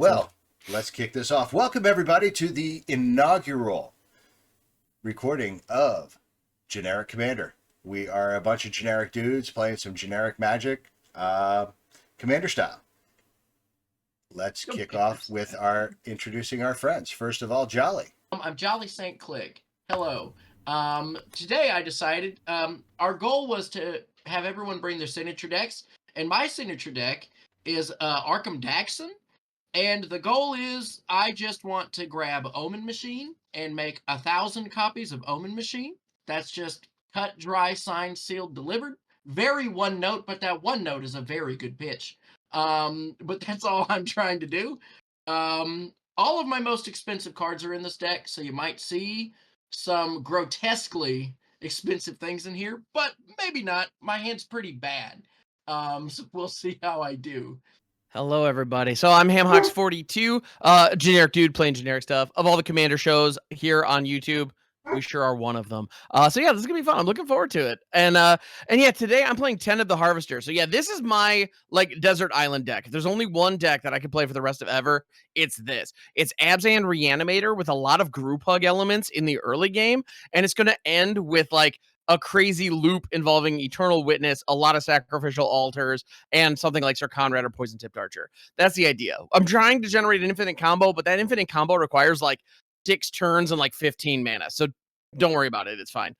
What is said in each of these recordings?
Well, let's kick this off. Welcome, everybody, to the inaugural recording of Generic Commander. We are a bunch of generic dudes playing some generic Magic, Commander style. Let's kick off with introducing our friends. First of all, Jolly. I'm Jolly St. Clig. Hello. Today I decided our goal was to have everyone bring their signature decks, and my signature deck is Arkham Daxon. And the goal is I just want to grab Omen Machine and make 1,000 copies of Omen Machine. That's just cut, dry, signed, sealed, delivered. Very one note, but that one note is a very good pitch. But that's all I'm trying to do. All of my most expensive cards are in this deck, so you might see some grotesquely expensive things in here, but maybe not. My hand's pretty bad. So we'll see how I do. Hello, everybody. So I'm HamHawks42, generic dude playing generic stuff. Of all the Commander shows here on YouTube, we sure are one of them. So yeah, this is gonna be fun. I'm looking forward to it. And yeah, today I'm playing 10 of the Harvester. So yeah, this is my desert island deck. If there's only one deck that I can play for the rest of ever, it's this. It's Abzan Reanimator with a lot of group hug elements in the early game, and it's gonna end with a crazy loop involving Eternal Witness, a lot of sacrificial altars, and something like Sir Conrad or Poison Tipped Archer. That's the idea. I'm trying to generate an infinite combo, but that infinite combo requires 6 turns and 15 mana. So don't worry about it. It's fine.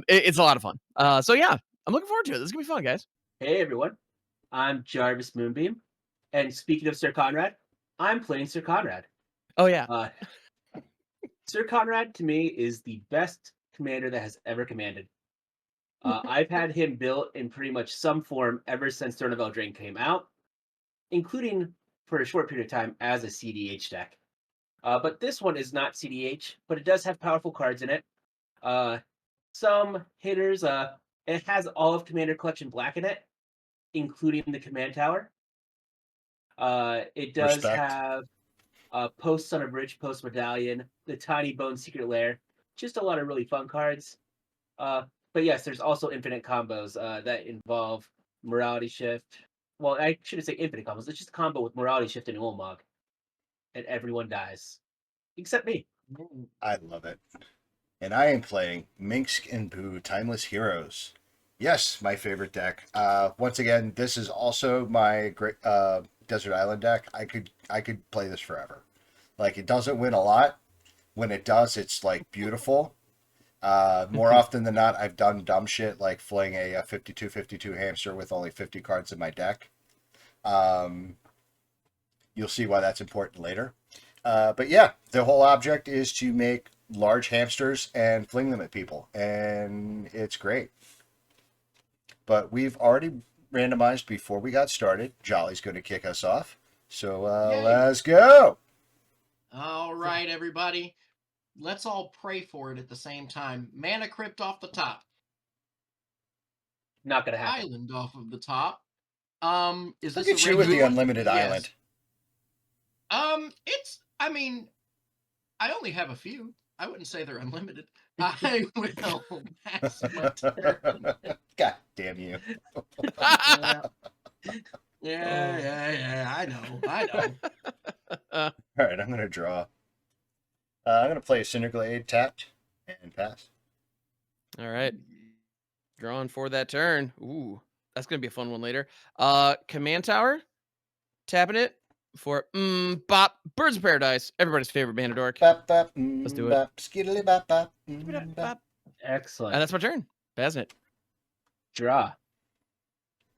It's a lot of fun. So yeah, I'm looking forward to it. This is gonna be fun, guys. Hey everyone, I'm Jarvis Moonbeam, and speaking of Sir Conrad, I'm playing Sir Conrad. Oh yeah. Sir Conrad to me is the best commander that has ever commanded. I've had him built in pretty much some form ever since Throne of Eldraine came out, including for a short period of time as a CDH deck. But this one is not CDH, but it does have powerful cards in it. Some hitters, it has all of Commander Collection Black in it, including the Command Tower. It does have Post Son of Bridge, Post Medallion, the Tiny Bone Secret Lair, just a lot of really fun cards. But yes, there's also infinite combos that involve Morality Shift. Well, I shouldn't say infinite combos. It's just a combo with Morality Shift and Ulamog. And everyone dies. Except me. I love it. And I am playing Minsk and Boo Timeless Heroes. Yes, my favorite deck. Once again, this is also my great Desert Island deck. I could play this forever. It doesn't win a lot. When it does, it's beautiful. More often than not, I've done dumb shit like fling a 52-52 hamster with only 50 cards in my deck. You'll see why that's important later. But yeah, the whole object is to make large hamsters and fling them at people, and it's great. But we've already randomized before we got started. Jolly's going to kick us off. So let's go. All right, everybody. Let's all pray for it at the same time. Mana Crypt off the top. Not gonna happen. Island off of the top. Is Look this at you with the unlimited island. I only have a few. I wouldn't say they're unlimited. I will pass my turn. God damn you. Yeah, I know. All right, I'm going to draw. I'm going to play a Cinderglade tapped and pass. All right. Drawing for that turn. Ooh, that's going to be a fun one later. Command Tower. Tapping it for bop. Birds of Paradise. Everybody's favorite mana dork. Bop, bop, Let's do it. bop, skiddly bop, bop, Bop. Excellent. And that's my turn. Basn't it? Draw.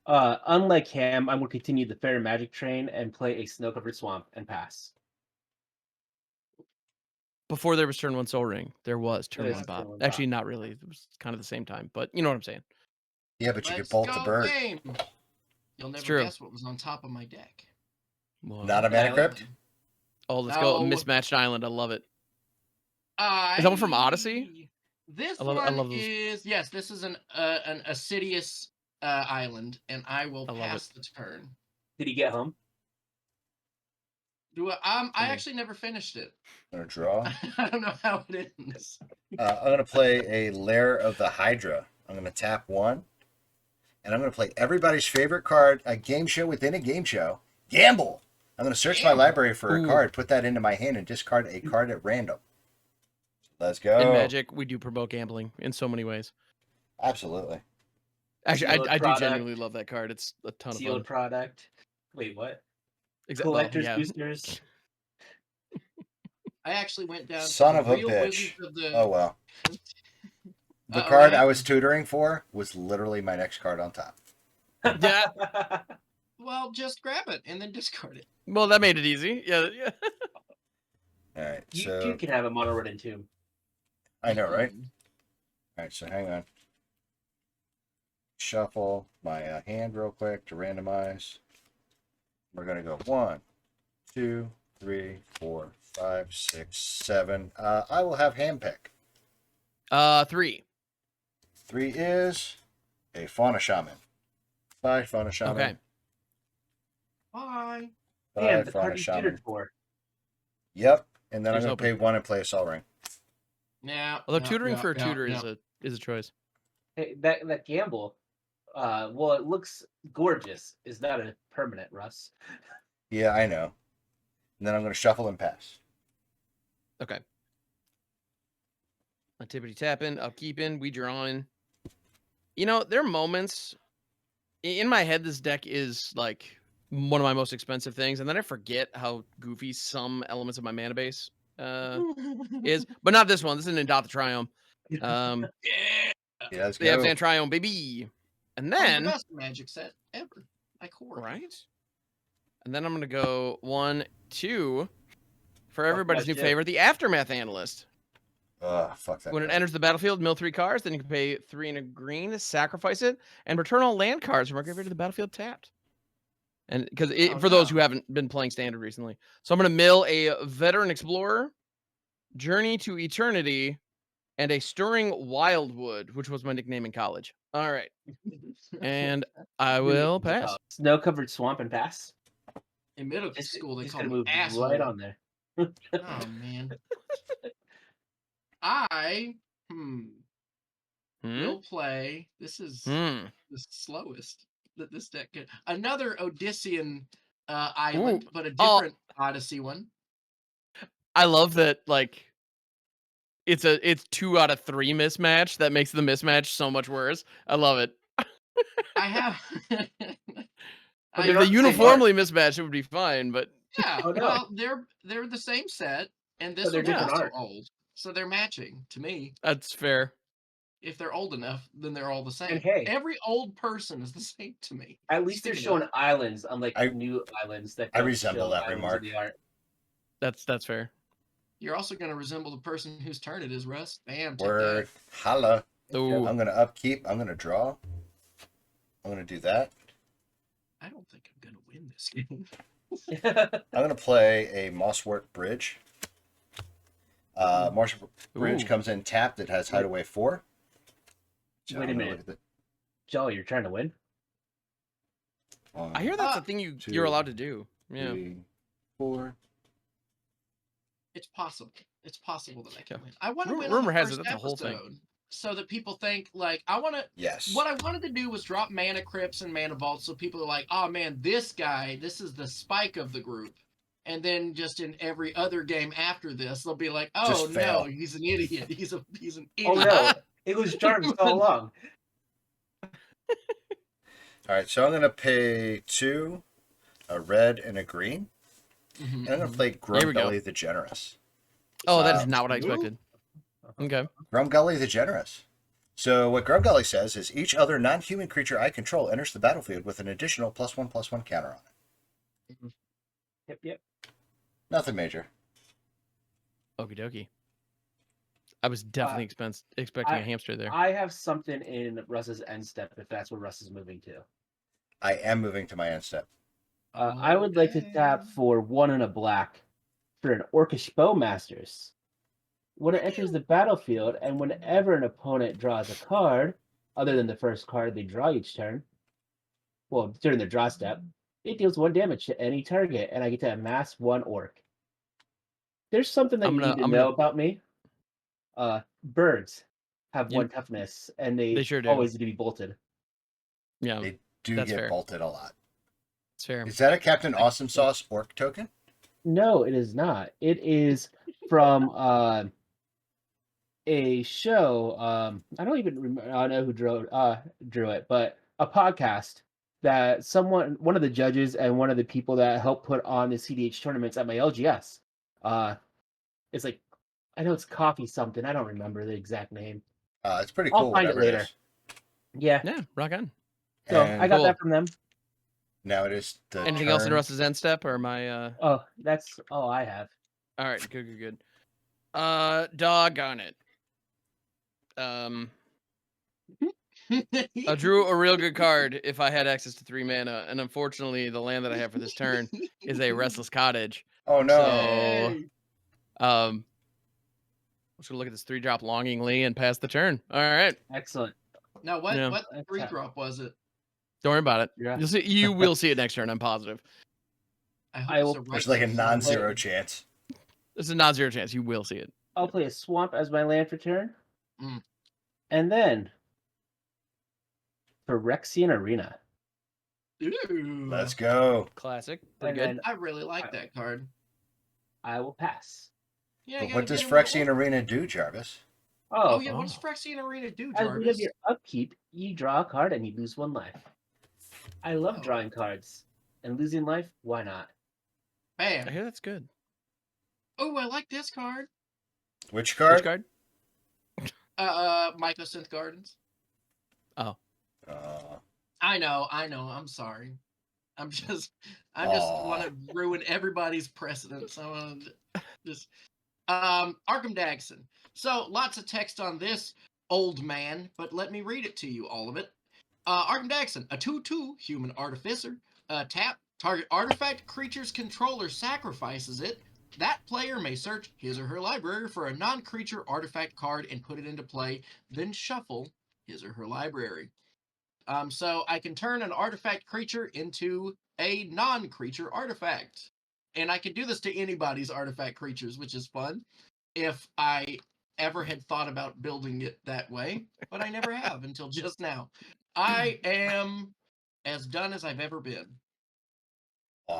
Unlike him, I'm going to continue the Fair Magic train and play a Snow-Covered Swamp and pass. Before there was turn 1 Soul Ring, there was turn There 1 is Bop. turn 1 Actually, Bop. not really. It was kind of the same time, but you know what I'm saying. Yeah, but you Let's could bolt the go bird. game. You'll never true. guess what was on top of my deck. Whoa. Not a mana crypt? Oh, let's go. No. Mismatched Island. I love it. Is that one from Odyssey? This I love those. is yes. This is an Assidious island, and I will I love pass the turn. Did he get home? I actually never finished it. I'm going to draw. I don't know how it ends. I'm going to play a Lair of the Hydra. I'm going to tap 1. And I'm going to play everybody's favorite card, a game show within a game show. Gamble. I'm going to search my Damn. library for a Ooh. card, put that into my hand, and discard a card at random. Let's go. In Magic, we do promote gambling in so many ways. Absolutely. Actually, Sealed I do product. genuinely love that card. It's a ton of Sealed fun. product. Wait, what? Well, Collector's yeah. boosters. I actually went down Son to of the a real bitch. Wizards of the. Oh, well. The Uh-oh, card what I was happened? tutoring for was literally my next card on top. Yeah. Well, just grab it and then discard it. Well, that made it easy. Yeah. All right, you so can have a mono red and tomb. I know, right? Mm. All right, so hang on. Shuffle my hand real quick to randomize. We're gonna go 1, 2, 3, 4, 5, 6, 7. I will have hand pick. 3. 3 is a Fauna Shaman. Bye, Fauna Shaman. Okay. Bye. Bye, Damn, the Fauna card you Shaman. tutored for. Yep, and then Here's I'm gonna open. pay 1 and play a Sol Ring. Yeah. Although yeah, tutoring yeah, for a yeah, tutor yeah. is a choice. Hey, that gamble. Well, it looks gorgeous. Is that a permanent, Russ? Yeah, I know. And then I'm gonna shuffle and pass. Okay. Activity tapping, upkeeping, we drawing. You know, there are moments in my head. This deck is like one of my most expensive things, and then I forget how goofy some elements of my mana base is. But not this one. This is an Adopt the Triumph. Yeah. Yeah, let's They have go. Xantriome, baby. And From the then best Magic set ever. Like horror. right. And then I'm gonna go 1, 2 for everybody's new shit. favorite, the Aftermath Analyst. Fuck that. When it card. enters the battlefield, mill 3 cards, then you can pay 3 and a green, sacrifice it, and return all land cards from our graveyard to the battlefield tapped. And because Oh, for those no. who haven't been playing standard recently, so I'm gonna mill a Veteran Explorer, Journey to Eternity, and a Stirring Wildwood, which was my nickname in college. All right, and I will pass. Snow-covered swamp and pass. In middle Just, school, they just called gonna me move asshole. right on there. Oh man. I Hmm? will play. This is Hmm. the slowest that this deck could. Another Odyssean island, Ooh. but a Oh. different Odyssey one. I love that. Like, it's 2 out of 3 mismatch. That makes the mismatch so much worse. I love it. I have. But If they're they not the same art. uniformly mismatch, it would be fine. But Yeah, Oh, no. well, they're the same set, and this they're one's different also art. old, so they're matching to me. that's fair. If they're old enough, then they're all the same. hey. Every old person is the same to me. At least they're Speaking showing of- islands, unlike I- new islands that I don't resemble show that islands remark. in the art. That's fair. You're also going to resemble the person whose turn it is, Russ. Bam, take Word. that. Holla. Ooh. I'm gonna upkeep. I'm gonna draw. I'm gonna do that. I don't think I'm going to win this game. I'm gonna play a Mosswort Bridge. Mosswort Bridge Ooh. comes in tapped. It has Hideaway 4. So Wait a I'm gonna minute. look at Joe, you're trying to win? the- I hear that's Ah, a thing you're 2, allowed to do. Yeah. 3, 4. It's possible. It's possible that I can Yeah. win. I want to Rumor- win on rumor the has it first that's a whole thing. episode, so that people think like I want to. Yes. What I wanted to do was drop mana crypts and mana vaults, so people are like, "Oh man, this guy, this is the spike of the group." And then just in every other game after this, they'll be like, "Oh Just fail. no, he's an idiot. He's an idiot." Oh no, it was Jarvis all along. All right. So I'm gonna pay 2, a red and a green, Mhm, and I'm gonna mhm. play Here we go. Grumgully the Generous. Oh, that is Um, not what I Ooh. expected. Okay. Grumgully the Generous. So what Grumgully says is each other non-human creature I control enters the battlefield with an additional +1/+1 counter on it. Yep. Nothing major. Okie dokie. I was definitely expecting a hamster there. I have something in Russ's end step if that's where Russ is moving to. I am moving to my end step. I would like to tap Okay. for 1 and a black for an Orcish Bowmasters. When it enters the battlefield, and whenever an opponent draws a card, other than the first card they draw each turn, well, during their draw step, it deals 1 damage to any target, and I get to amass 1 orc. There's something that I'm you gonna- need to I'm know gonna- about me. Birds have Yep. 1 toughness, and they They sure do. always need to be bolted. Yeah. They do That's get fair. bolted a lot. It's fair. Is that a Captain Awesome Sauce orc token? No, it is not. It is from a show. I don't even remember. I don't know who drew it, but a podcast that one of the judges and one of the people that helped put on the CDH tournaments at my LGS. It's like, I know it's coffee something. I don't remember the exact name. It's pretty I'll cool. find it Whatever later. is. Yeah. Yeah, rock on. So And I got Cool. that from them. now it is the Anything else in turn- Russ's end step or my? Oh, that's all I have. All right, good. Doggone it. I drew a real good card if I had access to 3 mana, and unfortunately, the land that I have for this turn is a Restless Cottage. Oh no! So, Yay. I'm just gonna look at this 3-drop longingly and pass the turn. All right, Excellent. Now, what Yeah. what That's 3-drop was it? don't worry about it. Yeah. You'll see. You will see it next turn. I'm positive. I hope I it's will- the right There's like a one. non-zero chance. There's a non-zero chance you will see it. I'll play a swamp as my land for turn. Mm. And then Phyrexian Arena. Ooh. Let's go. Classic. Pretty And good. then I really like that card. I will pass. Yeah, But you what gotta does get a little- Phyrexian Arena do, Jarvis? Oh yeah, what Oh. does Phyrexian Arena do, At the end of Jarvis? your upkeep, you draw a card and you lose 1 life. I love Oh. drawing cards. And losing life, why not? I Bam. hear that's good. Oh, I like this card. Which card? Which card? Mycosynth Gardens. Uh, I know. I'm sorry. I just want to ruin everybody's precedence. I want to just Arkham Daxon. So lots of text on this old man, but let me read it to you, all of it. Arkham Daxon, a 2/2 human artificer. Tap, target artifact creature's controller sacrifices it. That player may search his or her library for a non-creature artifact card and put it into play, then shuffle his or her library. So I can turn an artifact creature into a non-creature artifact. And I can do this to anybody's artifact creatures, which is fun. If I ever had thought about building it that way, but I never have until just now. I am as done as I've ever been.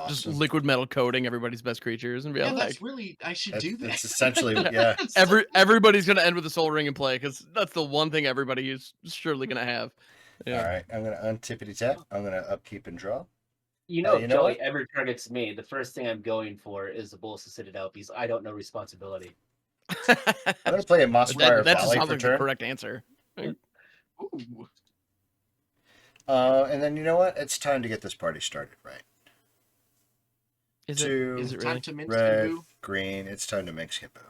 Just awesome. liquid metal coating everybody's best creatures and be Yeah, like, that's really, I should do that. That's essentially, yeah. everybody's gonna end with a Soul Ring in play because that's the one thing everybody is surely gonna have. Yeah. All right, I'm gonna untippity tap. I'm gonna upkeep and draw. You know, you if know Joey what? ever targets me, the first thing I'm going for is the Bulls of Citadel because I don't know responsibility. I'm gonna play a Mossfire that just Valley sounds for like the turn. correct answer. Ooh. And then you know what? It's time to get this party started, right? Is Two, it? Is Is it it time really? to mince Red, and boo? green. It's time to make skin boo.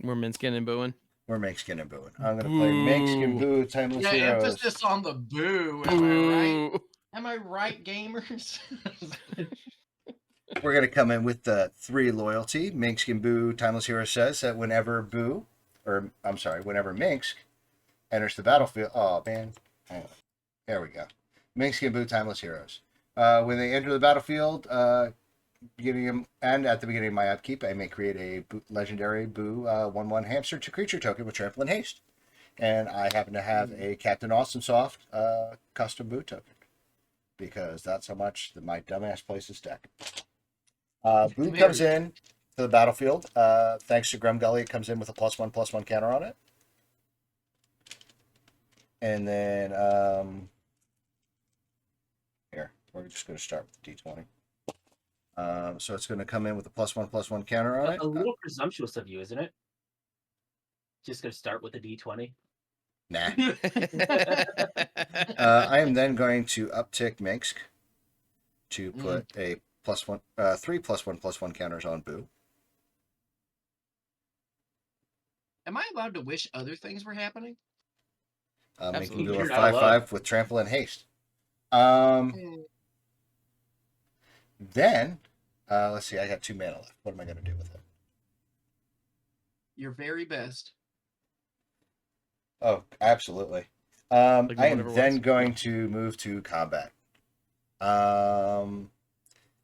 We're minskin and booing. We're make skin and booing. I'm gonna play make skin boo. Timeless Yeah, Heroes. emphasis on the boo. Am I right? Boo. Am I right, gamers? We're gonna come in with the 3 loyalty. Minsk and Boo. Timeless Hero says that whenever whenever Minsk enters the battlefield. Oh man, hang on. There we go. Minsk and Boo. Timeless Heroes. When they enter the battlefield, beginning and at the beginning of my upkeep, I may create a legendary Boo 1/1 hamster to creature token with trample and haste. And I happen to have a Captain Awesome Soft custom Boo token because that's how much my dumbass plays this deck. Boo comes in to the battlefield. Thanks to Grumgully, it comes in with a +1/+1 counter on it. And then here, we're just going to start with the D20. So it's going to come in with a +1/+1 counter on it. A little presumptuous of you, isn't it? Just gonna start with a D20. Nah. I am then going to uptick Minsk to put a +1, 3 +1/+1 counters on Boo. Am I allowed to wish other things were happening? Making Absolutely. Boo a You're not allowed. 5/5 with trample and haste. Then, let's see, I got 2 mana left. What am I going to do with it? Your very best. Oh, absolutely. Like I am whatever then was. going to move to combat. I'm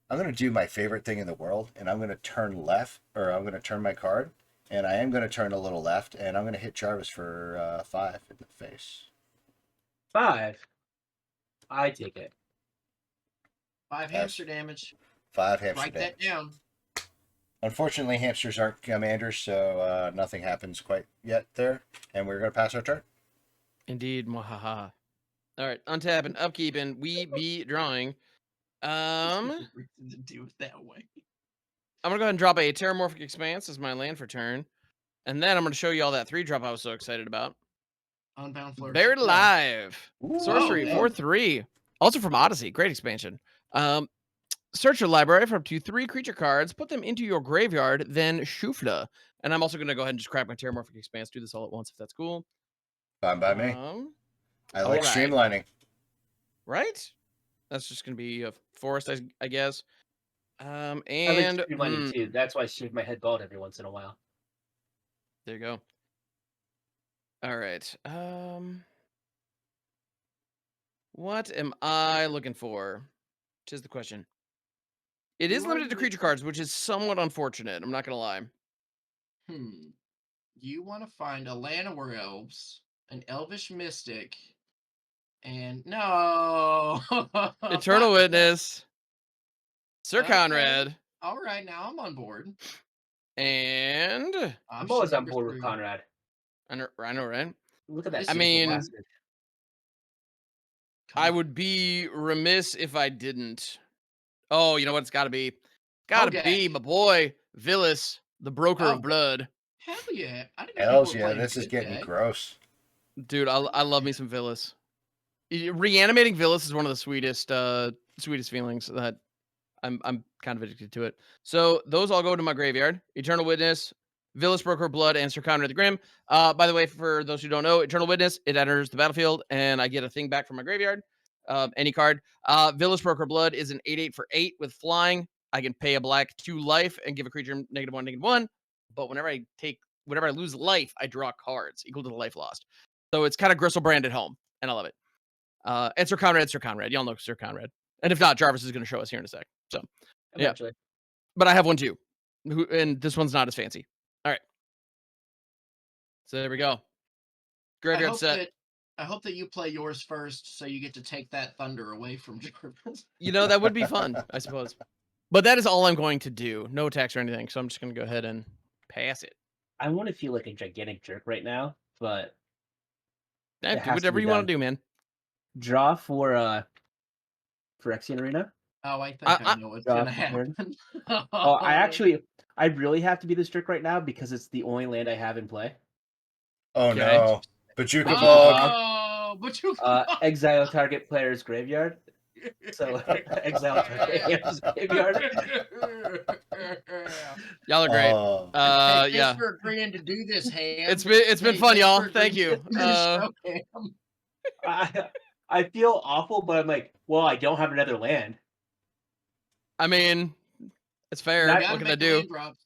going to do my favorite thing in the world, and I'm going to turn left, or I'm going to turn my card, and I am going to turn a little left, and I'm going to hit Jarvis for 5 in the face. 5. I take it. 5 Yes. hamster damage. 5 hamster Write damage. that down. Unfortunately, hamsters aren't commanders, so nothing happens quite yet there. And we're going to pass our turn. Indeed. Mwahaha. All right. Untapping, upkeeping. We be drawing. I'm Reason to do it that way. gonna go ahead and drop a Terramorphic Expanse as my land for turn, and then I'm gonna show you all that 3-drop I was so excited about. Unbound Flourish. Buried Yeah. Alive. Ooh. Sorcery, Oh, 4/3. Also from Odyssey. Great expansion. Search your library for up to 3 creature cards, put them into your graveyard, then Shufla. And I'm also going to go ahead and just crack my Terramorphic Expanse, do this all at once if that's cool. Fine by me. I like alright. streamlining. Right? That's just going to be a forest, I guess. I like And streamlining too. That's why I shave my head bald every once in a while. there you go. All right. What am I looking for? Tis the question. It is You are limited to the- creature cards, which is somewhat unfortunate. I'm not gonna lie. You want to find a Llanowar Elves, an Elvish Mystic, and no. Eternal Witness, Sir Okay. Conrad, All right, now I'm on board. and I'm always Option on number board with 3. Conrad. I know, right? Look at that. This I is beautiful mean, bastard. Come I on. would be remiss if I didn't. Oh, you know what? It's got to be. Got to Hogak. be my boy Villas, the broker Oh. of blood. Hell yeah! I didn't know Hells people were yeah, playing this is good getting deck. gross. Dude, I love me some Villas. Reanimating Villas is one of the sweetest feelings that I'm kind of addicted to it. So those all go to my graveyard. Eternal Witness, Villas Broker of Blood, and Sir Conrad the Grim. By the way, for those who don't know, Eternal Witness, it enters the battlefield, and I get a thing back from my graveyard. Any card. Villas Broker of Blood is an 8/8 for 8 with flying. I can pay a black 2 life and give a creature -1/-1. But whenever I lose life, I draw cards equal to the life lost. So it's kind of Gristle branded home, and I love it. And Sir Conrad. Y'all know Sir Conrad. And if not, Jarvis is going to show us here in a sec. So, yeah. Eventually. But I have one too. And this one's not as fancy. All right. So there we go. Graveyard set. I hope that you play yours first, so you get to take that thunder away from Jarvis. You know, that would be fun, I suppose. But that is all I'm going to do. No attacks or anything. So I'm just going to go ahead and pass it. I want to feel like a gigantic jerk right now, but Yeah, It do has to whatever be you want done. to do, man. draw for Phyrexian Arena. Oh, I think I know what's draw gonna for turn. happen. Oh, I really have to be this jerk right now because it's the only land I have in play. Oh Okay. no. Bajuka Bajuka Bug. Oh, but you Exile target player's graveyard. So exile target player's graveyard. Y'all are great. Oh. Hey, thanks Yeah. for agreeing to do this, Ham. It's been fun, thanks y'all. for Thank agreeing you. to do this show, Ham. I feel awful, but I'm like, well, I don't have another land. I mean, it's fair. That- You gotta What can I make the do? land drops.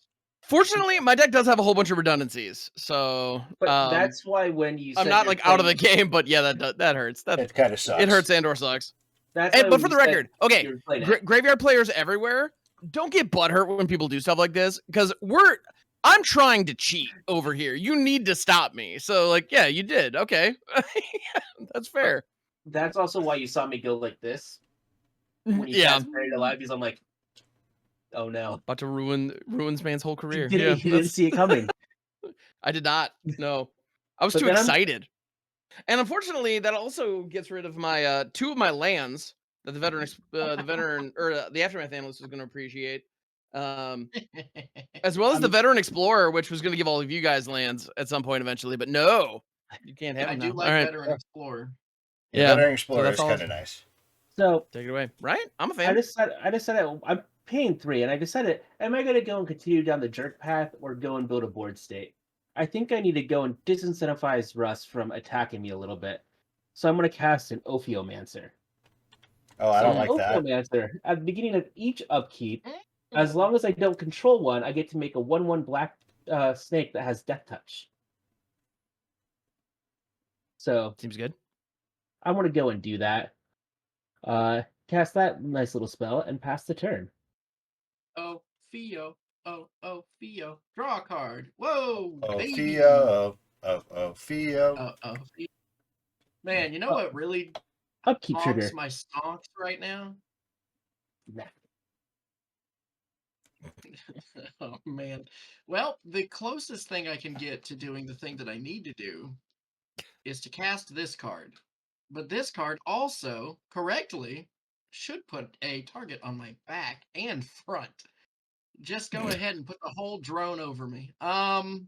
Fortunately, my deck does have a whole bunch of redundancies, so But that's why when you said I'm not you're like out of the playing- game. But yeah, that hurts. It kind of sucks. It hurts and/or sucks. That's Hey, why but when for the you said record, okay, you were playing it. graveyard players everywhere, don't get butthurt when people do stuff like this because I'm trying to cheat over here. You need to stop me. So like, yeah, you did. Okay, that's fair. That's also why you saw me go like this when you Yeah, cast Buried Alive, because I'm like, oh no. about to ruins man's whole career. You didn't see it coming. I did not. No, I was But too then I'm- excited. And unfortunately, that also gets rid of my 2 of my lands that the veteran or the aftermath analyst was going to appreciate, as well as the veteran explorer, which was going to give all of you guys lands at some point eventually. But no, you can't have I them do now. like All right. Veteran Explorer. Yeah, Veteran Explorer that's is all- kind of nice. So Take it away. Right? I'm a I fan. decided I'm paying 3, and I decided, am I going to go and continue down the jerk path or go and build a board state? I think I need to go and disincentivize Russ from attacking me a little bit. So I'm going to cast an Ophiomancer. Oh, I So don't an like that. Ophiomancer, at the beginning of each upkeep, as long as I don't control one, I get to make a 1/1 black snake that has Death Touch. So Seems good. I want to go and do that. Cast that nice little spell and pass the turn. Oh, Theo. Oh, Theo. Draw a card. Whoa, Oh, baby. Theo. Oh, Theo. Oh, Theo. Man, you know what really Upkeep honks trigger. my stonks right now? Nah. Oh man. Well, the closest thing I can get to doing the thing that I need to do is to cast this card. But this card also correctly should put a target on my back and front. Just go ahead and put the whole drone over me. We're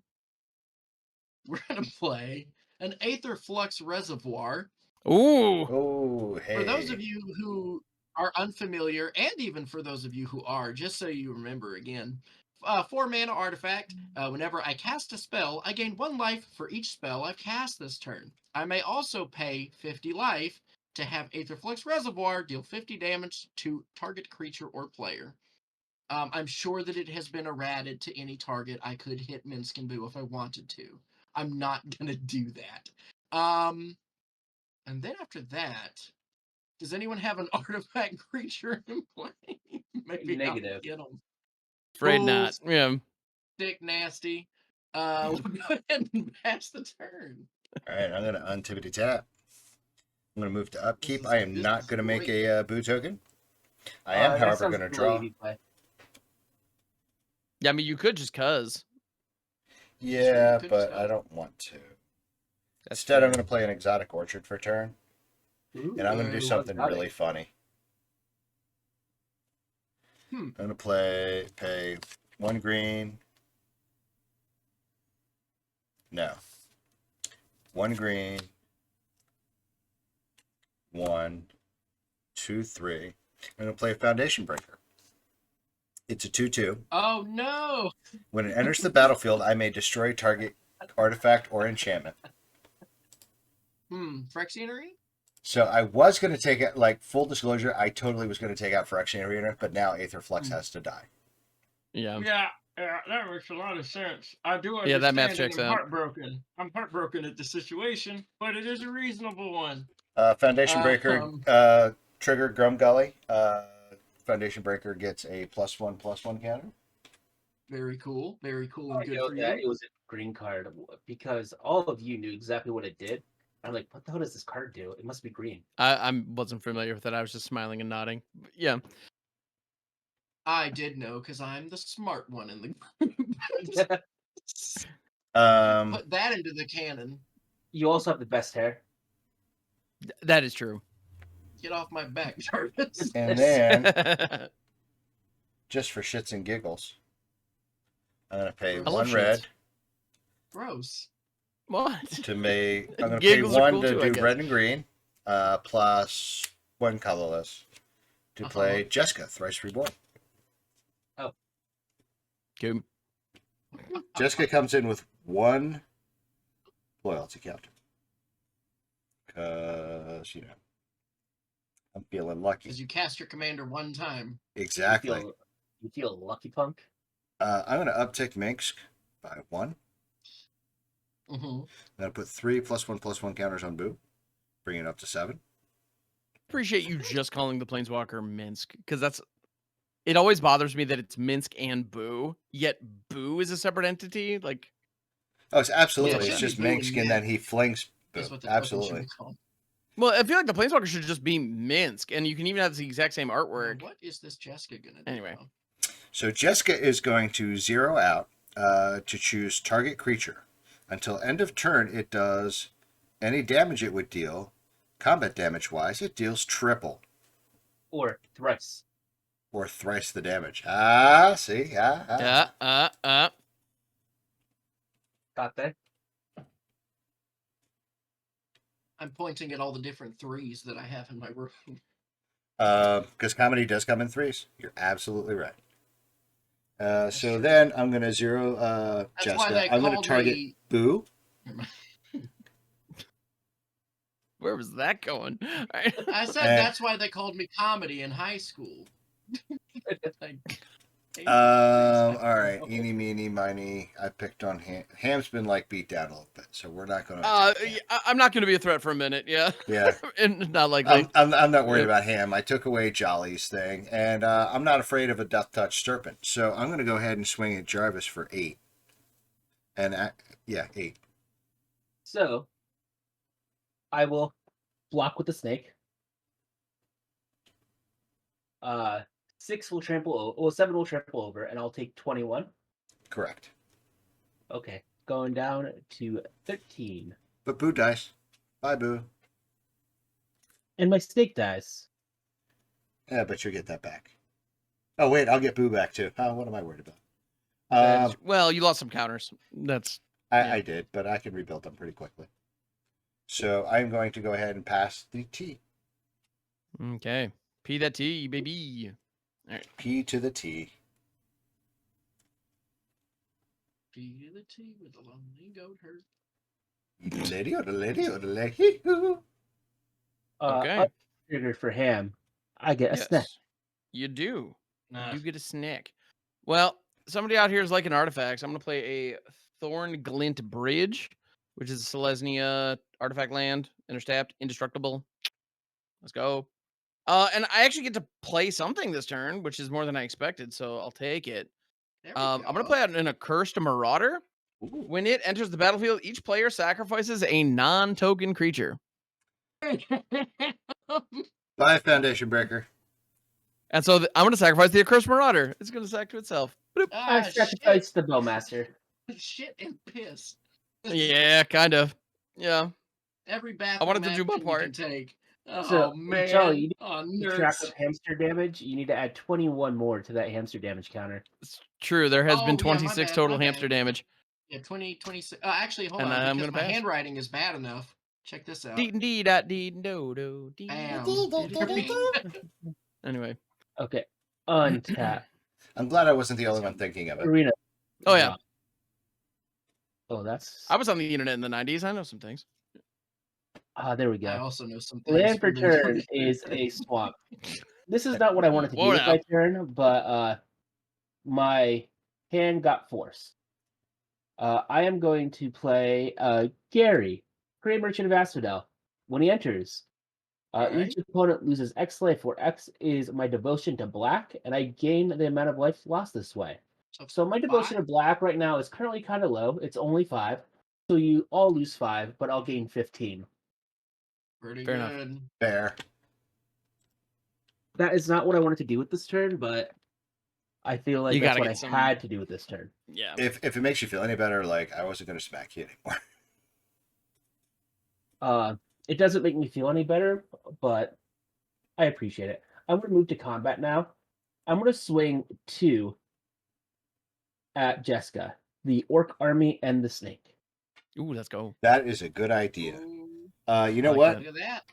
gonna play an Aether Flux Reservoir. Ooh. Oh, hey. For those of you who are unfamiliar, and even for those of you who are, just so you remember again, 4-mana artifact. Whenever I cast a spell, I gain 1 life for each spell I've cast this turn. I may also pay 50 life to have Aetherflux Reservoir deal 50 damage to target creature or player. I'm sure that it has been errated to any target. I could hit Minsk and Boo if I wanted to. I'm not going to do that. And then after that, does anyone have an artifact creature in play? Maybe Negative. I'll get them. Afraid not. Yeah. Dick nasty. We'll go ahead and pass the turn. All right, I'm going to untippity tap. I'm going to move to upkeep. This is- I am this not is going to make great. a Boo token. I am, That however, sounds going to really draw. easy play. Yeah, I mean, you could just cuz. Yeah, could but just I go. don't want to. That's Instead, I'm fair. going to play an Exotic Orchard for turn, and I'm going to do Ooh, something exotic. really funny. Hmm. I'm going to pay 1 green. No. 1 green. 1, 2, 3. I'm going to play a Foundation Breaker. It's a 2/2. Oh no! When it enters the battlefield, I may destroy target artifact or enchantment. Phyrexianry? So I was going to take it, like, full disclosure, I totally was going to take out Phyrexian, but now Aether Flux has to die. Yeah. Yeah, that makes a lot of sense. I do understand. Yeah, that math and checks I'm out. heartbroken. I'm heartbroken at the situation, but it is a reasonable one. Foundation Breaker, trigger Grum Gully. Foundation Breaker gets a +1/+1 counter. Very cool. Very cool I and good know for that you. it was a green card because all of you knew exactly what it did. I'm like, what the hell does this card do? It must be green. I wasn't familiar with it. I was just smiling and nodding. But yeah. I did know because I'm the smart one in the group. Put that into the cannon. You also have the best hair. That is true. Get off my back, Jarvis. And then, just for shits and giggles, I'm going to pay I 1 love red. shits. Gross. What? To make, I'm going to pay Giggles are 1 cool to too, I do guess. red and green, plus 1 colorless to play Jessica, Thrice Reborn. Cool. Jessica comes in with 1 loyalty counter. Because, I'm feeling lucky. Because you cast your commander 1 time. Exactly. You feel lucky, punk? I'm going to uptick Minsk by 1. Mm-hmm. I'm going to put 3 +1/+1 counters on Boo, bring it up to 7. Appreciate you just calling the Planeswalker Minsk, because it always bothers me that it's Minsk and Boo, yet Boo is a separate entity. Like, Oh, it's absolutely. Yeah, it It's should be just Boo Minsk, and and then he flings Boo. That's what the token should Absolutely. be called. well, I feel like the Planeswalker should just be Minsk, and you can even have the exact same artwork. What is this Jessica gonna do? Anyway. Now? So Jessica is going to 0 out to choose target creature. Until end of turn, it does any damage it would deal. Combat damage wise, it deals triple. Or thrice. Or thrice the damage. Ah, see? Got that? I'm pointing at all the different 3s that I have in my room. Because comedy does come in 3s. You're absolutely right. So then I'm going to 0 That's why Jessica. they I'm going to called target me- Boo. Where was that going? I said that's why they called me comedy in high school. All right, eeny, meeny, miny. I picked on Ham. Ham's been like beat down a little bit, so we're not going to. I'm not going to be a threat for a minute. Yeah. Yeah. And not likely. I'm not worried about Ham. I took away Jolly's thing, and I'm not afraid of a Death Touch Serpent. So I'm going to go ahead and swing at Jarvis for 8. And 8. So I will block with the snake. 6 will trample. Well, 7 will trample over, and I'll take 21. Correct. Okay, going down to 13, But Boo dies. Bye, Boo. and my snake dies. Yeah, but you'll get that back. Oh, wait, I'll get Boo back, too. What am I worried about? Well, you lost some counters. That's I did, but I can rebuild them pretty quickly. So I'm going to go ahead and pass the T. okay. P that T, baby. All right. P to the T. P the T with a lonely goat herd. Lady, or the lady, or the lady. Okay. Trigger for Ham. I get a snack. You do. Nah. You do get a snack. Well, somebody out here is liking artifacts. I'm going to play a Thorn Glint Bridge, which is a Selesnya artifact land, interstapped, indestructible. Let's go. And I actually get to play something this turn, which is more than I expected, so I'll take it. There we I'm go. going to play out in a Cursed Marauder. Ooh. When it enters the battlefield, each player sacrifices a non-token creature. Bye, Foundation Breaker. And so I'm going to sacrifice the Accursed Marauder. It's going to sack to itself. Bloop. I sacrificed the Bowmaster. Shit and piss. Yeah, kind of. Yeah. Every bath I wanted to in do my action you part. can take. Oh, So, man. Charlie, you Oh, keep track nerds. of hamster damage. You need to add 21 more to that hamster damage counter. It's true. There has Oh, been yeah, my 26 bad, total my hamster bad. damage. Yeah, 26. Actually, hold And on. I'm Because gonna my pass. handwriting is bad enough. Check this out. Dee dee da dee do do dee. Bam. Anyway. Okay, untap. I'm glad I wasn't the only one thinking of it. Arena. Oh yeah. Oh, that's. I was on the internet in the 90s. I know some things. There we I go. also know some things. Land for the turn young- is a swamp. This is not what I wanted to do Whoa with now. my turn, but my hand got forced. I am going to play Gary, Great Merchant of Asphodel. When he enters, Alright. each opponent loses X life, where X is my devotion to black, and I gain the amount of life lost this way. So my devotion to black right now is currently kind of low. It's only 5. So you all lose 5, but I'll gain 15. Pretty Fair enough. good. Fair. That is not what I wanted to do with this turn, but I feel like You that's gotta what I get some- had to do with this turn. Yeah. If it makes you feel any better, like, I wasn't going to smack you anymore. It doesn't make me feel any better, but I appreciate it. I'm going to move to combat now. I'm going to swing 2 at Jessica, the Orc Army and the Snake. Ooh, let's go. That is a good idea. Ooh, You know like what? look at that.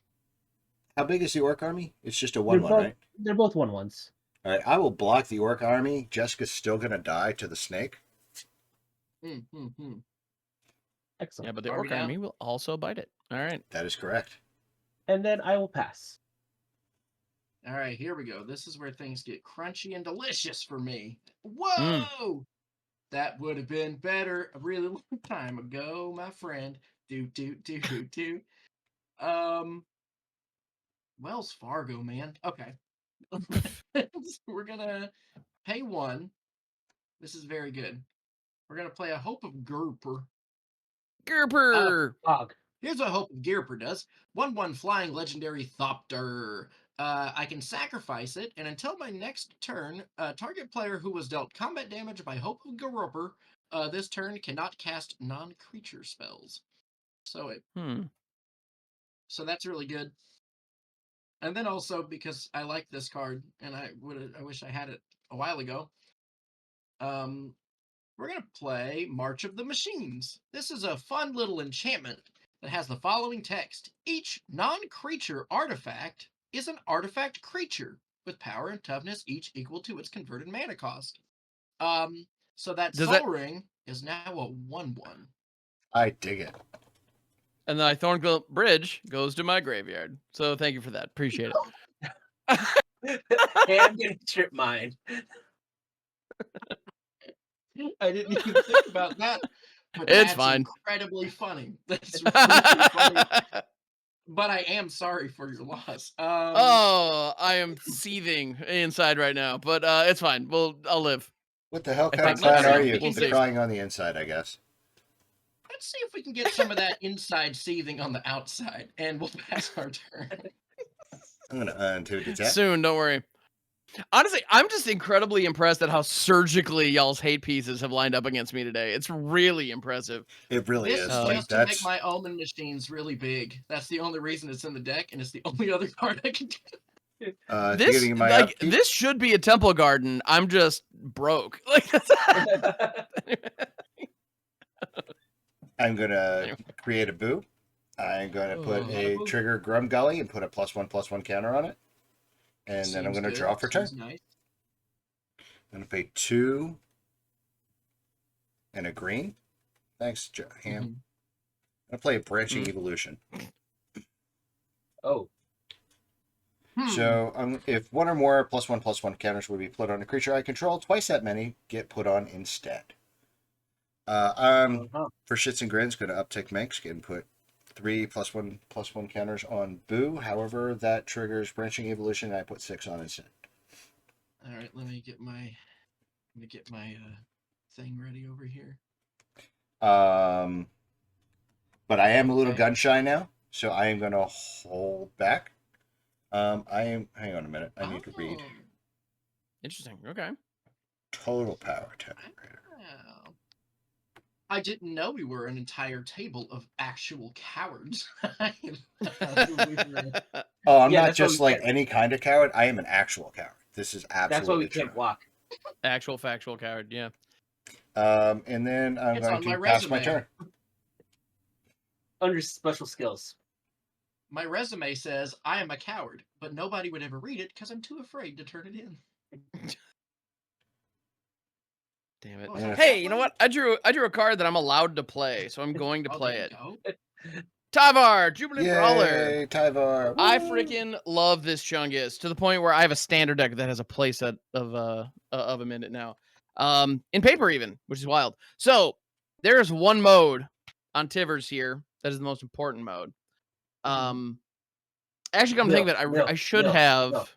How big is the Orc Army? It's just a They're 1/1, both, right? They're both 1/1s. All right, I will block the Orc Army. Jessica's still going to die to the snake. Excellent. Yeah, but the Are we Orc down? Army will also bite it. All right. That is correct. And then I will pass. All right, here we go. This is where things get crunchy and delicious for me. Whoa! That would have been better a really long time ago, my friend. Do. Wells Fargo, man. Okay. We're gonna pay 1. This is very good. We're gonna play a Hope of Gerper. Gerper. Fog. Here's what Hope of Gerper does. 1/1 flying legendary Thopter. I can sacrifice it, and until my next turn, target player who was dealt combat damage by Hope of Gerper this turn cannot cast non-creature spells. So that's really good. And then also, because I like this card, and I wish I had it a while ago, we're going to play March of the Machines. This is a fun little enchantment that has the following text. Each non-creature artifact is an artifact creature with power and toughness each equal to its converted mana cost. So that Soul Ring is now a 1/1. I dig it. And the Thorn Glint Bridge goes to my graveyard. So thank you for that. Appreciate it. I'm going to trip mine. I didn't even think about that. But It's that's fine. Incredibly funny. That's really funny. But I am sorry for your loss. Oh, I am seething inside right now, but it's fine. I'll live. What the hell I kind of think clown so. are you? We'll The see. crying on the inside, I guess. Let's see if we can get some of that inside seething on the outside, and we'll pass our turn. I'm going to unintuit attack. Soon, don't worry. Honestly, I'm just incredibly impressed at how surgically y'all's hate pieces have lined up against me today. It's really impressive. It really This is. is Like just to make that's my omen machines really big. That's the only reason it's in the deck, and it's the only other card I can do. at the This beginning of my like upkeep. this should be a temple garden. I'm just broke. Like that's I'm gonna Anyway. create a boo. I'm gonna put Oh. a Boo. trigger Grumgully and put a +1/+1 counter on it, and then I'm Seems gonna good. draw for turn. Seems nice. I'm gonna pay 2 and a green. Thanks, Ham. Mhm. I'm gonna play a branching evolution. Oh, So if one or more +1/+1 counters would be put on a creature I control, twice that many get put on instead. I'm for shits and grins going to uptick Minx and put 3 +1/+1 counters on Boo. However, that triggers branching evolution, and I put 6 on instead. All right, let me get my thing ready over here. But I am a little Okay. gun shy now, so I am going to hold back. Hang on a minute. I need to read Oh, interesting. Okay. total power attack. wow. I didn't know we were an entire table of actual cowards. Oh, I'm Yeah, not that's what just we like get. any kind of coward. I am an actual coward. This is That's why absolutely we can't true. block. Actual factual coward. Yeah. And then I'm It's going on to my pass my resume. turn. Under special skills. My resume says I am a coward, but nobody would ever read it because I'm too afraid to turn it in. Damn it. Oh, is that Hey, that you know one? what? I drew a card that I'm allowed to play, so I'm going to Oh, play there it. you go. Tyvar, Jubilant Brawler. Yay, Tyvar. I Woo! freaking love this Chungus to the point where I have a standard deck that has a playset of him in it now. In paper even, which is wild. So there's one mode on Tivers here that is the most important mode. Actually, come to think of it, I should have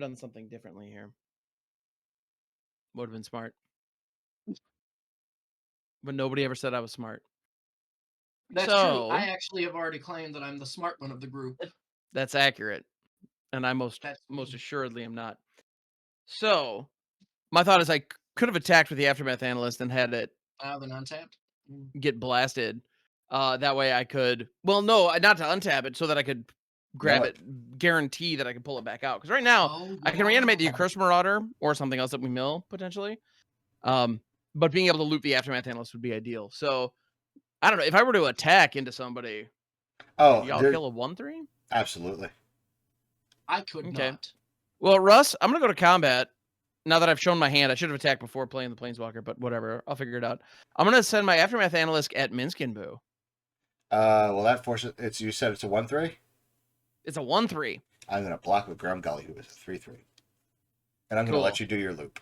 done something differently here. Would have been smart. But nobody ever said I was smart. That's So, true. I actually have already claimed that I'm the smart one of the group. That's accurate. And I most assuredly am not. So, my thought is I could have attacked with the Aftermath Analyst and had it Then untapped. get blasted. That way I could, well, no, not to untap it, so that I could grab No. it, guarantee that I can pull it back out. Because right now, Oh, I can reanimate the yeah. Accursed Marauder or something else that we mill, potentially. But being able to loop the Aftermath Analyst would be ideal. So, I don't know. If I were to attack into somebody, Oh, y'all kill a 1/3? absolutely. I could Okay. not. Well, Russ, I'm going to go to combat. Now that I've shown my hand, I should have attacked before playing the Planeswalker, but whatever. I'll figure it out. I'm going to send my Aftermath Analyst at Minskin Boo. Well, that forces it's. You said it's a 1/3. It's a 1/3. I'm going to block with Grumgully, who is a 3/3, and I'm going to let you do your loop.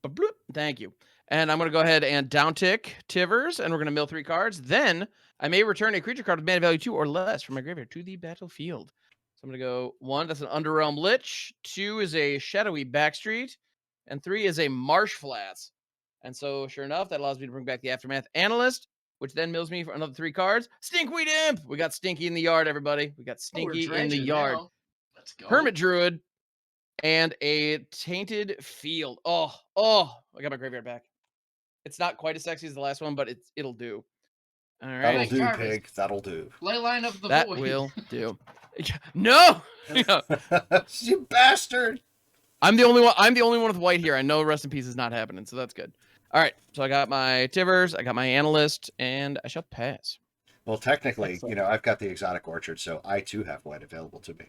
Bloop. Thank you. And I'm going to go ahead and downtick Tivers, and we're going to mill 3 cards. Then I may return a creature card with mana value 2 or less from my graveyard to the battlefield. So I'm going to go 1. That's an Underrealm Lich. 2 is a Shadowy Backstreet, and 3 is a Marsh Flats. And so, sure enough, that allows me to bring back the Aftermath Analyst, which then mills me for another 3 cards. Stinkweed Imp! We got Stinky in the yard, everybody. We got Stinky in the yard. Now. Let's go. Hermit Druid and a Tainted Field. Oh, I got my graveyard back. It's not quite as sexy as the last one, but it'll do. All right. That'll Hey, do, Jarvis. pig. That'll do. Leyline of the That Void. will do. No! You bastard! I'm the only one with white here. I know Rest in Peace is not happening, so that's good. All right, so I got my Tivers, I got my Analyst, and I shall pass. Well, technically, Excellent. I've got the Exotic Orchard, so I too have white available to me.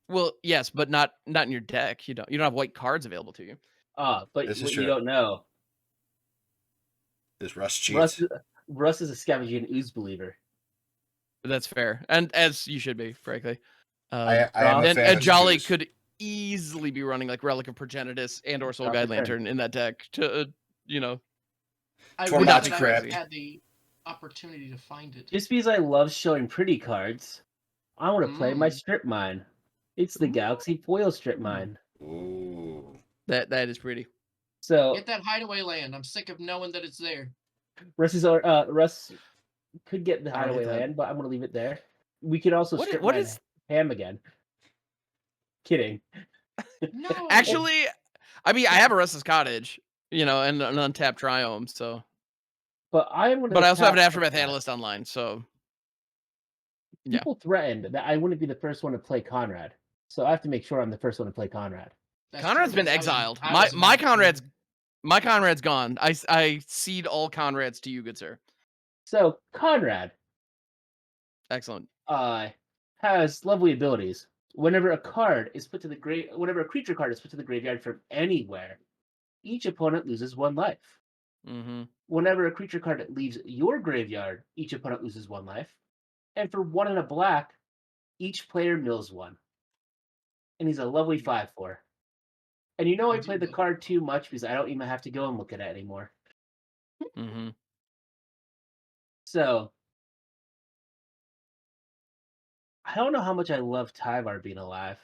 Well, yes, but not in your deck. You don't have white cards available to you. But This is what true. you don't know, Is Russ cheats? Russ is a scavenging ooze believer. That's fair, and as you should be, frankly. I am a and fan of Jolly Zeus. could easily be running like Relic of Progenitus and or Soul Guide Lantern in that deck to, I For wish not that to I crap. had the opportunity to find it. Just because I love showing pretty cards, I want to play my Mm. strip mine. It's the Galaxy Foil strip mine. Ooh. that is pretty. So Get that hideaway land. I'm sick of knowing that it's there. Russ could get the I don't hideaway hate that. land, but I'm gonna leave it there. We could also strip What mine is Ham again. Kidding. No. Actually, I mean, I have a Russ's Cottage, and an untapped Triome, so. But I'm one of But the I also have an top Aftermath Analyst online, so. Yeah. people threatened that I wouldn't be the first one to play Conrad. So I have to make sure I'm the first one to play Conrad. That's Conrad's true, been because exiled. I was My about to- Conrad's gone. I cede all Conrads to you, good sir. So Conrad Excellent. has lovely abilities. Whenever a creature card is put to the graveyard from anywhere, each opponent loses 1 life. Mm-hmm. Whenever a creature card leaves your graveyard, each opponent loses 1 life. And for 1 and a black, each player mills 1. And he's a lovely 5/4. And I do play the love card too much because I don't even have to go and look at it anymore. Mm-hmm. So I don't know how much I love Tyvar being alive.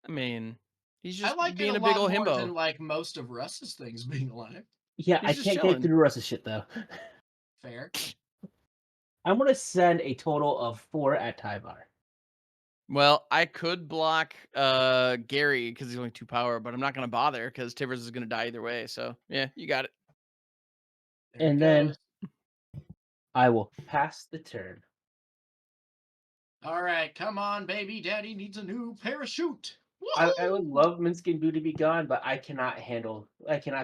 I mean, he's I just like it being a a big lot old more himbo. than like most of Russ's things being alive. Yeah, He's I just can't chilling. get through Russ's shit though. Fair. I'm gonna send a total of 4 at Tyvar. Well, I could block Gary because he's only 2 power, but I'm not gonna bother because Tivers is gonna die either way. So yeah, you got it. There And it then goes. I will pass the turn. All right, come on, baby. Daddy needs a new parachute. I would Woohoo! love Minsky and Boo to be gone, but I cannot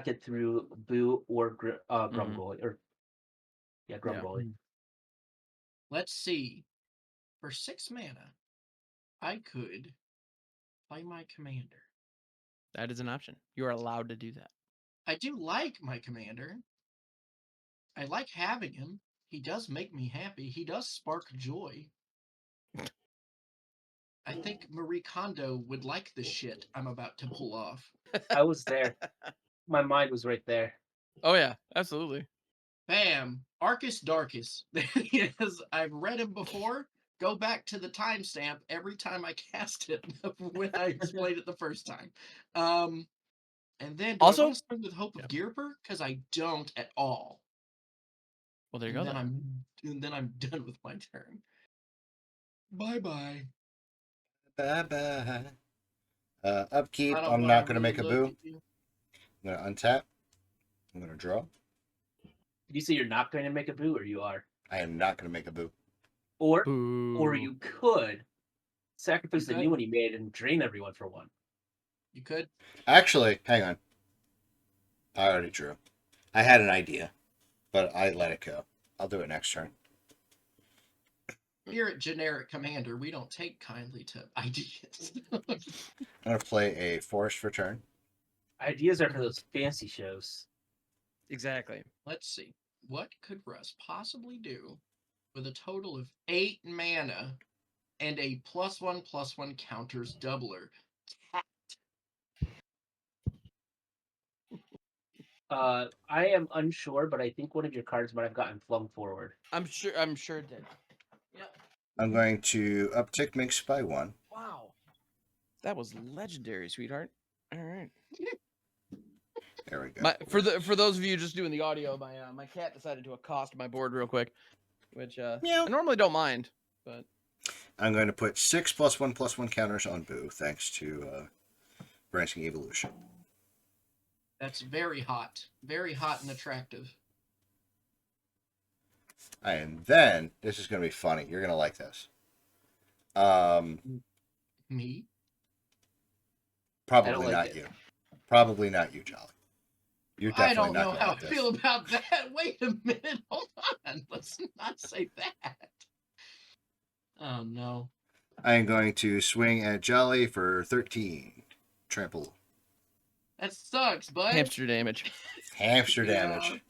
get through Boo or Grumgoy Grumgoy. Let's see. For 6 mana, I could play my commander. That is an option. You are allowed to do that. I do like my commander. I like having him. He does make me happy. He does spark joy. I think Marie Kondo would like the shit I'm about to pull off. I was there. My mind was right there. Oh yeah, absolutely. Bam! Arcus Darkus. There he is. I've read him before. Go back to the timestamp every time I cast it when I explained it the first time. And then do I Also- want to swing with Hope of Gearper? Because I don't at all. Well, there you And go. then I'm done with my turn. Bye bye. Bye-bye. Upkeep, I don't I'm wanna not going to really make a look boo. at you. I'm going to untap. I'm going to draw. Did you say you're not going to make a Boo, or you are? I am not going to make a boo. Or Boo. you could sacrifice the Okay. new one you made and drain everyone for 1. You could. Actually, hang on. I already drew. I had an idea, but I let it go. I'll do it next turn. Here at Generic Commander, we don't take kindly to ideas. I'm going to play a forest for turn. Ideas are for those fancy shows. Exactly. Let's see. What could Russ possibly do with a total of 8 mana and a +1/+1 counters doubler? I am unsure, but I think one of your cards might have gotten flung forward. I'm sure it did. Yep. I'm going to uptick Minx by 1. Wow. That was legendary, sweetheart. All right. There we go. For those of you just doing the audio, my cat decided to accost my board real quick, which Meow. I normally don't mind, but I'm going to put 6 +1/+1 counters on Boo, thanks to Branching Evolution. That's very hot and attractive. And then, this is going to be funny. You're going to like this. Me? Probably like not it. you. Probably not you, Jolly. You're I definitely don't not know going how I like this. feel about that. Wait a minute. Hold on. Let's not say that. Oh, no. I am going to swing at Jolly for 13. Trample. That sucks, bud. hamster damage. Hamster Yeah. damage.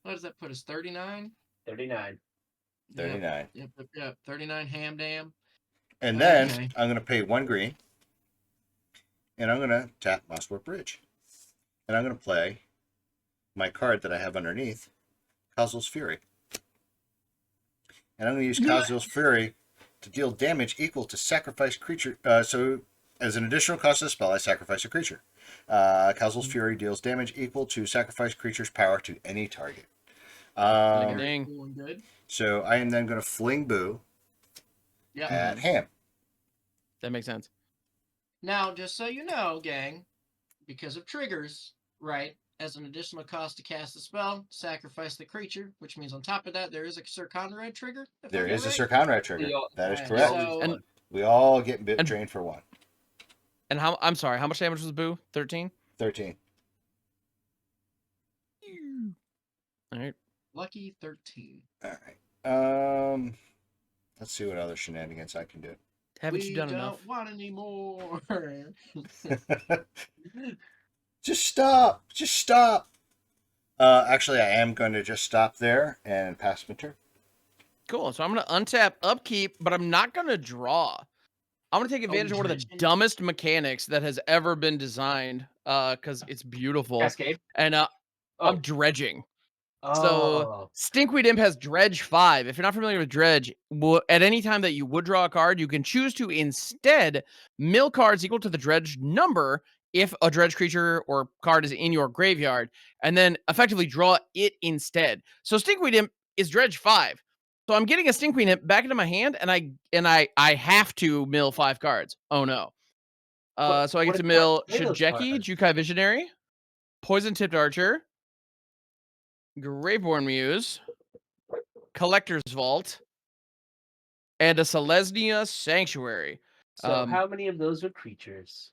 What does that put us? 39? 39. 39. Yep. 39 ham dam. And then, Okay. I'm going to pay 1 green. And I'm going to tap Mosswort Bridge. And I'm going to play my card that I have underneath, Kozil's Fury. And I'm going to use Kozil's Fury to deal damage equal to sacrifice creature. So, as an additional cost of the spell, I sacrifice a creature. Kozil's Fury deals damage equal to sacrifice creature's power to any target. Ding. Cool and good. So, I am then going to fling Boo Yeah. at Ham. That makes sense. Now, just so you know, gang, because of triggers, right? As an additional cost to cast the spell, sacrifice the creature, which means on top of that there is a Sir Conrad trigger. If There I get is a right. Sir Conrad trigger. We all- That is Alright, correct. always so- And- one. We all get And- drained for 1. And I'm sorry, how much damage was Boo? 13? 13. All right. Lucky 13. All right. Let's see what other shenanigans I can do. Haven't we you done don't enough? want any more. Just stop. Just stop. Actually, I am going to just stop there and pass my turn. Cool. So I'm going to untap upkeep, but I'm not going to draw. I'm going to take advantage of one of the dredging. dumbest mechanics that has ever been designed because it's beautiful. Cascade. And Oh. I'm dredging. Oh. So Stinkweed Imp has Dredge 5. If you're not familiar with Dredge, at any time that you would draw a card, you can choose to instead mill cards equal to the Dredge number if a Dredge creature or card is in your graveyard, and then effectively draw it instead. So Stinkweed Imp is Dredge 5. So I'm getting a Stinkweed Imp back into my hand, and I have to mill 5 cards. Oh no. So I get what to if mill I play those Shijeki, cards? Jukai Visionary, Poison Tipped Archer, Graveborn Muse, Collector's Vault, and a Selesnya Sanctuary. So how many of those are creatures?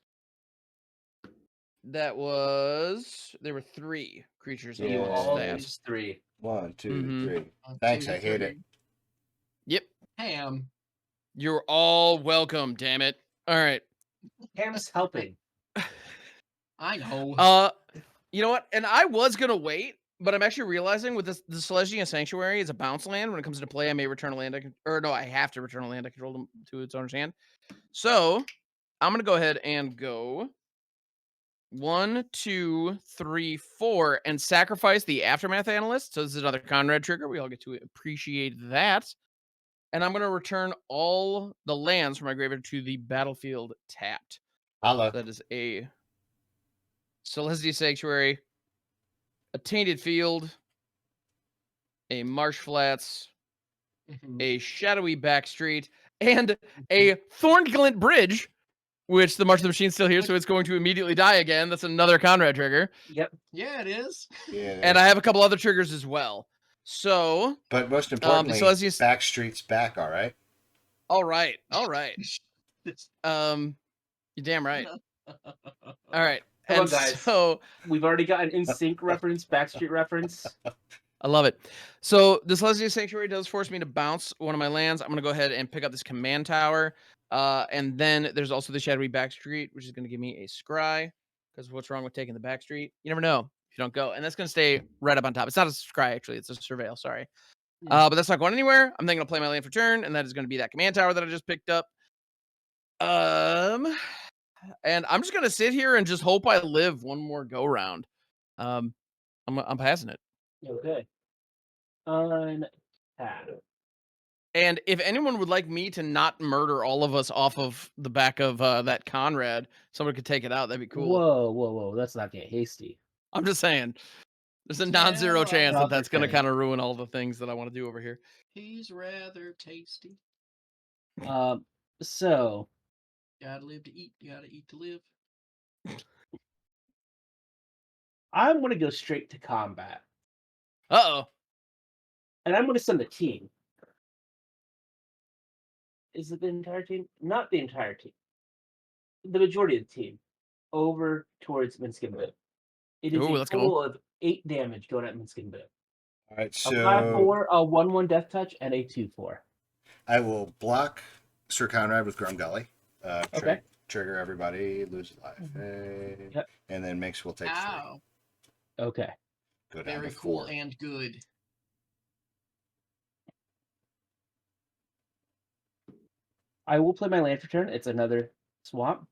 There were 3 creatures. Yeah. in You each all stat. use 3. 1, 2, Mhm. 3. 1, Thanks, 2, I hate 3. it. Yep. Ham. You're all welcome, damn it. All right. Ham's helping. I know. You know what? And I was gonna wait, but I'm actually realizing with this, the Selesnya Sanctuary is a bounce land. When it comes into play, I may return a land I have to return a land I control to its owner's hand. So I'm gonna go ahead and go 1, 2, 3, 4, and sacrifice the Aftermath Analyst. So this is another Conrad trigger. We all get to appreciate that. And I'm gonna return all the lands from my graveyard to the battlefield tapped. Holla. That is a Celestia Sanctuary, a Tainted Field, a Marsh Flats, Mhm. a Shadowy Backstreet, and a Thornglint Bridge, which the March of the Machine's still here, so it's going to immediately die again. That's another Conrad trigger. Yep. Yeah, it is. Yeah, And I have a couple other triggers as well. So, but most importantly, Celestia's- Backstreet's back, all right? all right. You're damn right. All right. Come and on, guys. so We've already got an In-Sync reference, Backstreet reference. I love it. So this Celestia Sanctuary does force me to bounce one of my lands. I'm going to go ahead and pick up this command tower. And then there's also the Shadowy Backstreet, which is going to give me a scry. Because what's wrong with taking the Backstreet? You never know if you don't go. And that's going to stay right up on top. It's not a scry, actually. It's a surveil. Sorry. But that's not going anywhere. I'm then going to play my land for turn. And that is going to be that command tower that I just picked up. And I'm just going to sit here and just hope I live one more go round. I'm passing it. Okay. Untap. And if anyone would like me to not murder all of us off of the back of that Conrad, someone could take it out. That'd be cool. Whoa. Let's not get hasty. I'm just saying. There's a non-zero Yeah, chance that that's going to okay. kind of ruin all the things that I want to do over here. He's rather tasty. So Gotta live to eat. Gotta eat to live. I'm gonna go straight to combat. Uh-oh. And I'm gonna send the team. Is it the entire team? Not the entire team. The majority of the team over towards Minskin Boot. It is Ooh, a let's go. total of 8 damage going at Minskin Boot. All right, A 5/4, so a 1/1 Death Touch, and a 2/4. I will block Sir Conrad with Grumgully. Okay. Trigger everybody, lose a life. Hey. Yep. And then Minx will take 3. Ow. Okay. Go down Very to cool 4. and good. I will play my land for turn. It's another swamp.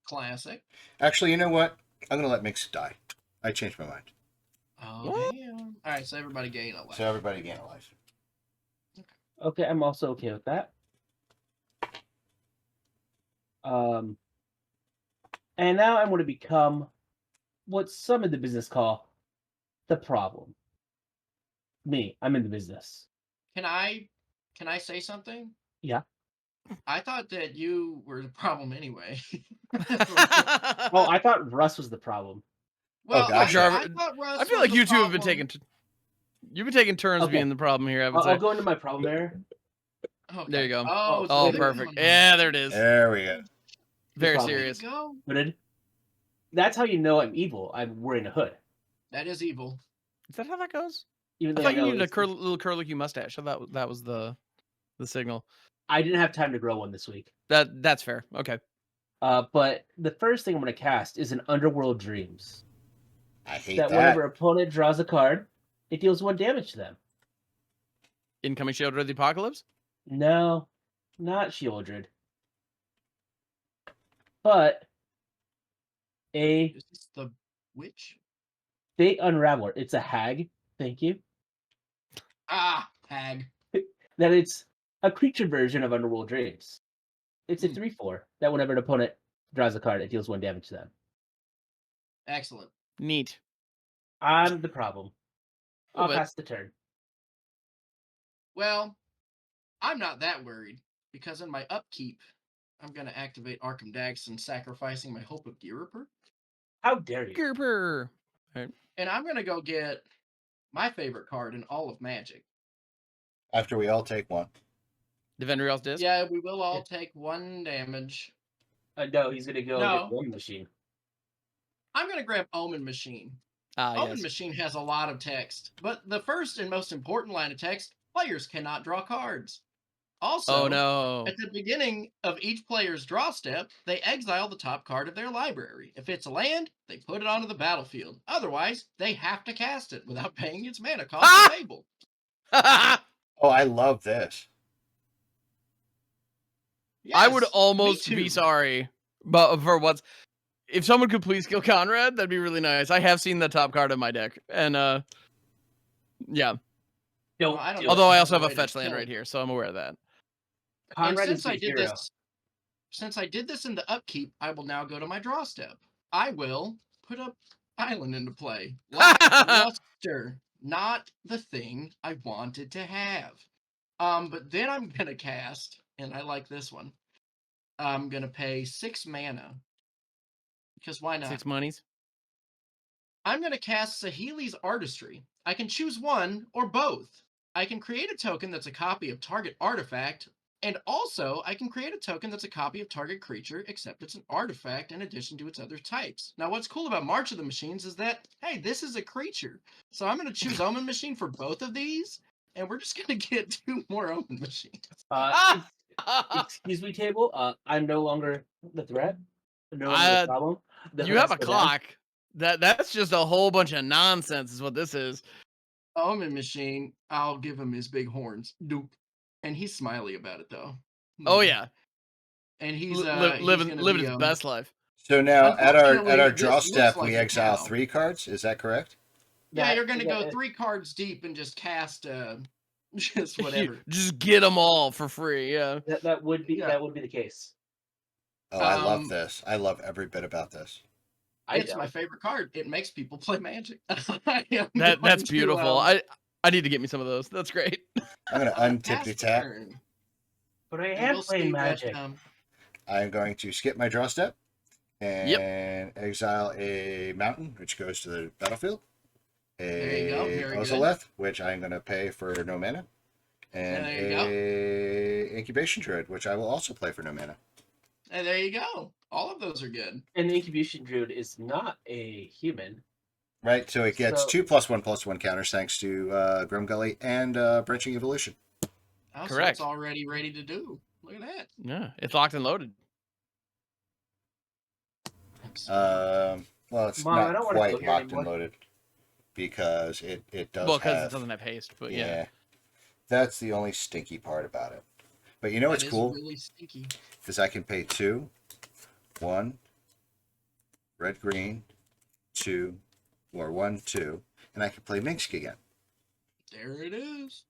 Classic. Actually, you know what? I'm going to let Minx die. I changed my mind. Oh, What? damn. All right, so everybody gain a life. So everybody gain a life. Okay, I'm also okay with that. And now I'm going to become what some in the business call the problem. Me, I'm in the business. Can I say something? Yeah. I thought that you were the problem anyway. Oh, I thought Russ was the problem. Well, gotcha. I thought Russ I feel was like the you two have been problem. taking. You've been taking turns Okay. being the problem here. I would I'll say. go into my problem area. Okay. There you go. Oh, Oh, Good. perfect. Yeah, there it is. There we go. Very problem. Way to serious. go. Hooded. That's how you know I'm evil. I'm wearing a hood. That is evil. Is that how that goes? Even I though thought you know needed a it's- little curly mustache. So that was the signal. I didn't have time to grow one this week. That's fair. Okay. But the first thing I'm going to cast is an Underworld Dreams. I hate That that. whenever opponent draws a card, it deals 1 damage to them. Incoming Shield of the Apocalypse. No, not Shieldred. But a Is this the witch? Fate Unraveler. It's a hag. Thank you. Ah, hag. That it's a creature version of Underworld Dreams. It's a Hmm. 3/4 that whenever an opponent draws a card, it deals 1 damage to them. Excellent. Neat. I'm the problem. I'll bit. pass the turn. Well, I'm not that worried because in my upkeep, I'm going to activate Arkham Daxon, sacrificing my Hope of Ghirapur. How dare you? Gerper. And I'm going to go get my favorite card in all of Magic. After we all take one. Devendriel's disc. Yeah, we will all take 1 damage. No, he's going to go No. get one machine. I'm going to grab Omen Machine. Ah, Omen yes. Machine has a lot of text, but the first and most important line of text, players cannot draw cards. Also, Oh no. at the beginning of each player's draw step, they exile the top card of their library. If it's a land, they put it onto the battlefield. Otherwise, they have to cast it without paying its mana cost Ah! to table. Oh, I love this. I would Yes, almost me be too. sorry, but for what's if someone could please kill Conrad, that'd be really nice. I have seen the top card in my deck, and yeah. Don't Well, I don't do know. Although I have also a have a way to fetch land kill right it. here, so I'm aware of that. And Conrad is since the I did hero. this in the upkeep, I will now go to my draw step. I will put a island into play. Luster, not the thing I wanted to have. But then I'm gonna cast, and I like this one. I'm gonna pay 6 mana because why not? 6 monies. I'm gonna cast Sahili's Artistry. I can choose one or both. I can create a token that's a copy of target artifact, and also I can create a token that's a copy of target creature, except it's an artifact in addition to its other types. Now, what's cool about March of the Machines is that, hey, this is a creature. So I'm gonna choose Omen Machine for both of these, and we're just gonna get 2 more Omen Machines. Excuse me, table. I'm no longer the threat. No longer the problem. The You have a threats go down. clock. That's just a whole bunch of nonsense, is what this is. Omen Machine, I'll give him his big horns. Doop. And he's smiley about it though. Oh yeah, And he's living gonna living be, his best life. So now at our Unfortunately, draw this looks step, like we a exile cow. 3 cards. Is that correct? Yeah, That- you're gonna go that- 3 cards deep and just cast just whatever. Just get them all for free. Yeah. That would be Yeah. that would be the case. Oh, I love Um, this. I love every bit about this. It's don't. my favorite card. It makes people play Magic. That's beautiful. I need to get me some of those. That's great. I'm going to pass untippy the tap. turn, But I and am we'll playing see Magic. what. I'm going to skip my draw step and exile a mountain, which goes to the battlefield. There you go. A Very good. Ozoleth, which I'm going to pay for no mana. And There you a Incubation Druid, which I will also play for no mana. And there you go. All of those are good. And the Incubation Druid is not a human. Right, so it gets So- 2+1/+1 counters thanks to Grimgully and Branching Evolution. Oh, so Correct. it's already ready to do. Look at that. Yeah, it's locked and loaded. Well, it's Mom, I not don't wanna quite go here locked and anymore. loaded because it does Well, because have. it doesn't have haste, but yeah. yeah. That's the only stinky part about it. But you know what's That is cool? really stinky. Is I can pay 2, 1, red, green, 2, or 1, 2, and I can play Minsk again. There it is.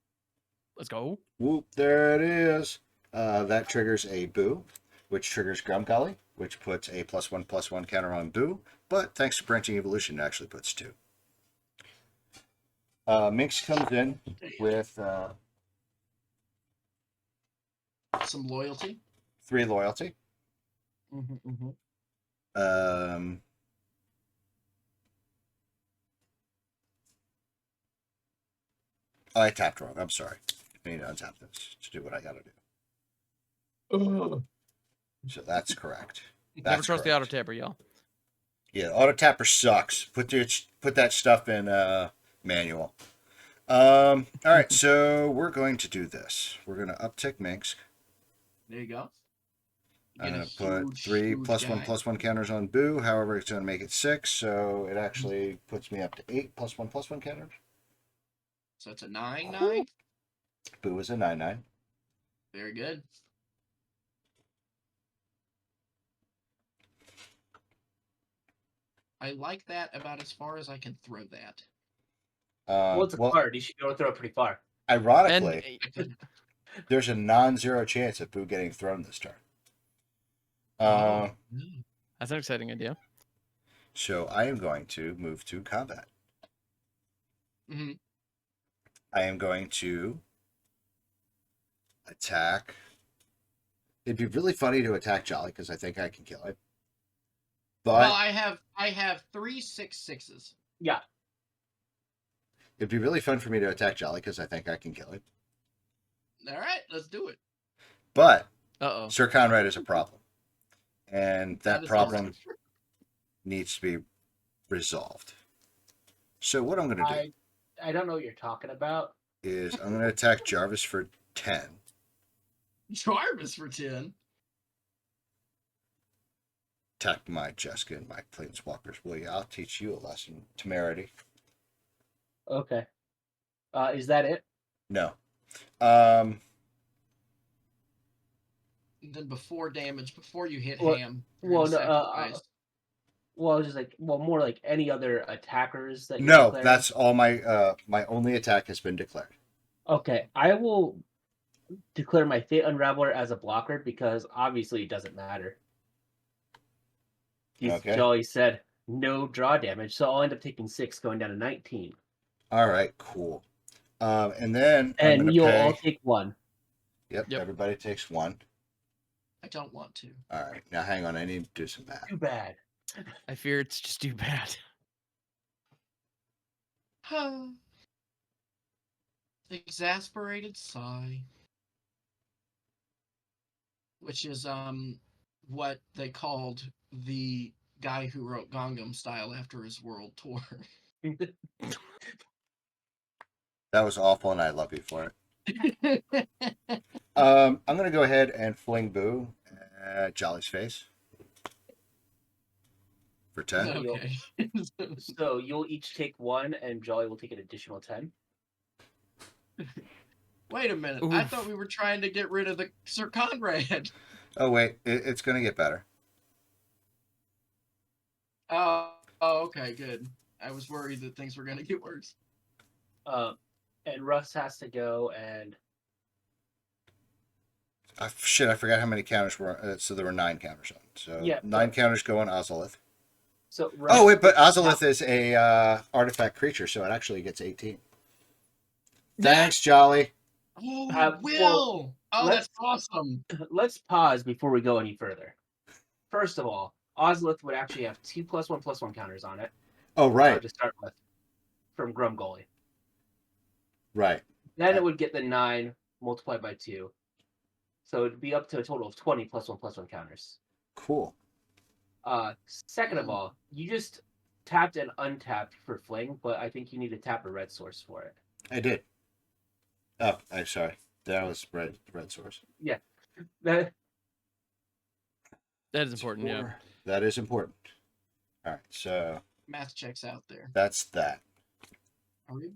Let's go. Whoop, there it is. That triggers a Boo, which triggers Grumgully, which puts a +1/+1 counter on Boo, but thanks to Branching Evolution, it actually puts 2. Minx comes in with Some loyalty. 3 loyalty. Mm-hmm. Oh, I tapped wrong. I'm sorry. I need to untap this to do what I got to do. So that's correct. Never That's trust the correct. auto tapper, y'all. Yeah, auto tapper sucks. Put that stuff in manual. All right, so we're going to do this. We're going to uptick Minx. There you go. I'm Get a going to put huge, 3 huge guy. +1/+1 counters on Boo. However, it's going to make it 6, so it actually puts me up to 8 +1/+1 counters. So it's a 9/9. Boo is a 9/9. Very good. I like that about as far as I can throw that. Well, it's a card. You should be able to throw it pretty far. Ironically, And there's a non-zero chance of Boo getting thrown this turn. that's an exciting idea. So I am going to move to combat. Mm-hmm. I am going to attack. It'd be really funny to attack Jolly because I think I can kill it. But Well, I have 3 6/6s. Yeah. it'd be really fun for me to attack Jolly because I think I can kill it. All right, let's do it. But Uh-oh. Sir Conrad is a problem. And that is problem also true. needs to be resolved. So what I'm going to do I don't know what you're talking about. is I'm going to attack Jarvis for 10. Jarvis for 10. Attack my Jessica and my Planeswalkers. Will you? I'll teach you a lesson. Temerity. Okay. Is that it? No. And then before damage, before you hit Well- Ham. well, you're no, gonna sacrifice. Well, just like more like any other attackers that. You're No, declaring? that's all my only attack has been declared. Okay. I will declare my Fate Unraveler as a blocker because obviously it doesn't matter. Okay. Jolly said no draw damage, so I'll end up taking 6, going down to 19. All right, cool. And then I'm And going to you'll pay. all take 1. Yep, Yep. everybody takes 1. I don't want to. All right, now hang on. I need to do some math. Too bad. I fear it's just too bad. Exasperated sigh. Which is what they called the guy who wrote Gangnam Style after his world tour. That was awful, and I love you for it. I'm going to go ahead and fling Boo at Jolly's face for 10. Okay. So you'll each take 1, and Jolly will take an additional 10. Wait a minute. I Oof. thought we were trying to get rid of the Sir Conrad. Oh, wait. It's going to get better. Oh, okay, good. I was worried that things were going to get worse. And Russ has to go and Shit, I forgot how many counters were. So there were 9 counters on. So Yeah, 9 but- counters go on Ozolith. so. Russ, Oh, wait, but Ozolith is a artifact creature, so it actually gets 18. Thanks, Jolly. Oh, well, oh, let's- that's awesome. Let's pause before we go any further. First of all, Ozolith would actually have 2 +1/+1 counters on it. Oh, right. To start with, from Grumgully. Right. Then it would get the 9 multiplied by 2. So it'd be up to a total of 20 +1/+1 counters. Cool. Second of all, you just tapped and untapped for Fling, but I think you need to tap a red source for it. I did. Oh, I'm sorry. That was red source. That, That is important, yeah. That is important. All right, so Math checks out there. that's that. Are we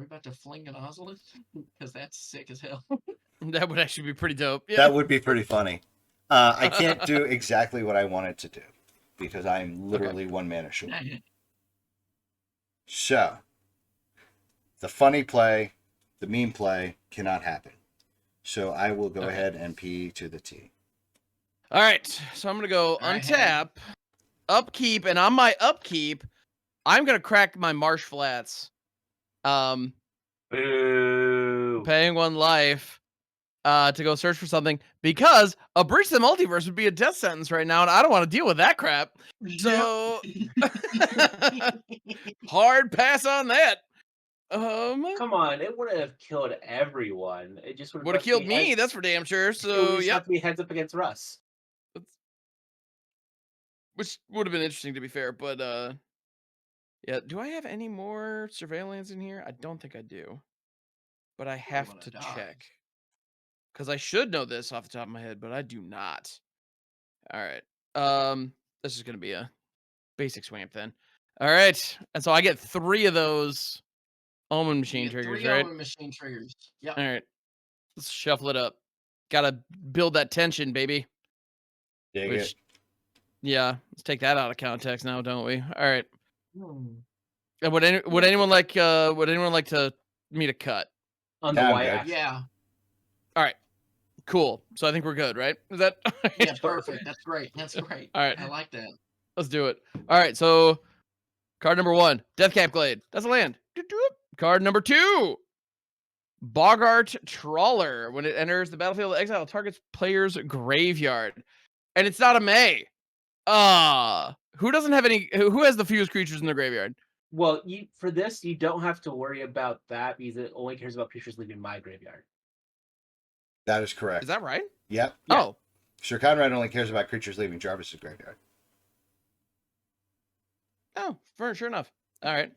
about to fling an Ozolith? Because that's sick as hell. That would actually be pretty dope. Yeah. That would be pretty funny. I can't do exactly what I wanted to do because I'm literally 1 mana short. So, the funny play, the meme play cannot happen. So I will go Okay. ahead and P to the T. All right, so I'm gonna go right, untap, upkeep, and on my upkeep, I'm gonna crack my Marsh Flats. boo. Paying 1 life, to go search for something because a breach of the multiverse would be a death sentence right now, and I don't want to deal with that crap. So hard pass on that. Come on, it wouldn't have killed everyone. It just would have killed me. That's for damn sure. It So would yeah, have to be heads up against Russ. which would have been interesting to be fair. But yeah. Do I have any more surveillance in here? I don't think I do. But I have to check because I should know this off the top of my head, but I do not. All right. This is gonna be a basic swamp then. All right, and so I get 3 of those almond machine triggers, 3 right? almond machine triggers. Yep. All right, let's shuffle it up. Gotta build that tension, baby. Dig Which, it. yeah, let's take that out of context now, don't we? All right. Hmm. And would anyone like to me to cut? On the Yeah, I'm Y-axis. Yeah. All right, cool. So I think we're good, right? Is that? Yeah, perfect. That's great. That's great. All right. I like that. Let's do it. All right, so card number 1, Deathcap Glade. That's a land. Card number 2, Bogart Trawler. When it enters the battlefield, exile targets player's graveyard. And it's not a May. Who doesn't have any? Who has the fewest creatures in their graveyard? Well, for this, you don't have to worry about that because it only cares about creatures leaving my graveyard. That is correct. Is that right? Yep. Yeah. Oh, Sir Conrad only cares about creatures leaving Jarvis's graveyard. oh, sure enough. All right.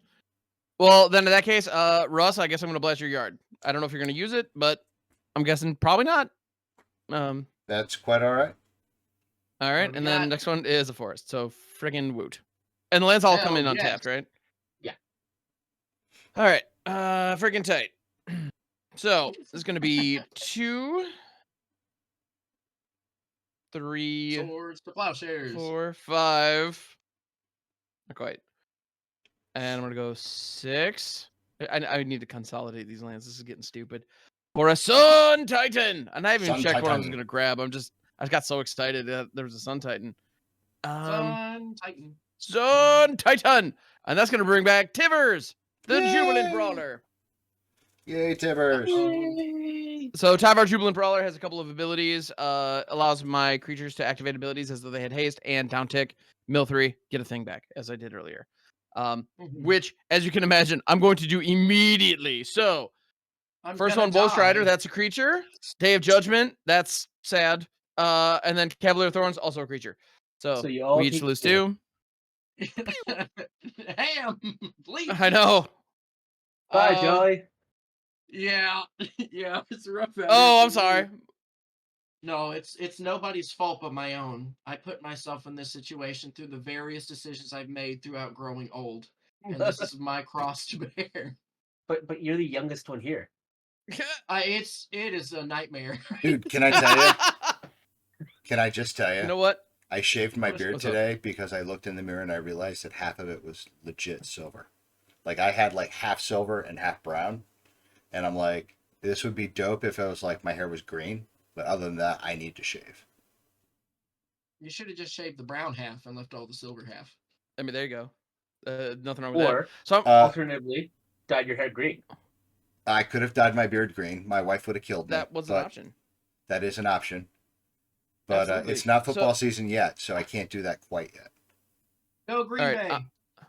Well, then in that case, Russ, I guess I'm gonna blast your yard. I don't know if you're gonna use it, but I'm guessing probably not. That's quite all right. All right, we and then got? next one is a forest. So friggin' woot. And the lands all come Hell in yes. untapped, right? Yeah. All right. Friggin' tight. So this is gonna be 2, 3, Swords to plowshares. 4, 5. Not quite. And I'm gonna go 6. I need to consolidate these lands. This is getting stupid. For a Sun Titan, and I haven't even Sun checked what I was Titan. gonna grab. I got so excited that there was a Sun Titan. Sun Titan. Sun Titan, and that's gonna bring back Tivers, the Yay! Jubilant Brawler. Yay, Tivers. So Tyvar Jubilant Brawler has a couple of abilities. Allows my creatures to activate abilities as though they had haste and down tick. Mill 3, get a thing back, as I did earlier. Mhm. Which, as you can imagine, I'm going to do immediately. So, I'm first gonna one, Bull Strider, die. that's a creature. Day of Judgment, that's sad. And then Cavalier Thorns, also a creature. So you all we each take lose 2. 2. Ham, please. I know. Bye, Jolly. Yeah, yeah, it's rough. out Oh, here I'm for sorry. me. No, it's nobody's fault but my own. I put myself in this situation through the various decisions I've made throughout growing old, and this is my cross to bear. But you're the youngest one here. It is a nightmare. Dude, can I tell you? Can I just tell you? You know what? I shaved my What's beard up? today because I looked in the mirror and I realized that half of it was legit silver. Like I had like half silver and half brown. And I'm like, this would be dope if it was like my hair was green. But other than that, I need to shave. You should have just shaved the brown half and left all the silver half. I mean, there you go. Nothing wrong with that. Or, So, alternatively, dyed your hair green. I could have dyed my beard green. My wife would have killed me. that was an but option. That is an option. But Absolutely. it's not football So- season yet, so I can't do that quite yet. Go Green All right, Bay.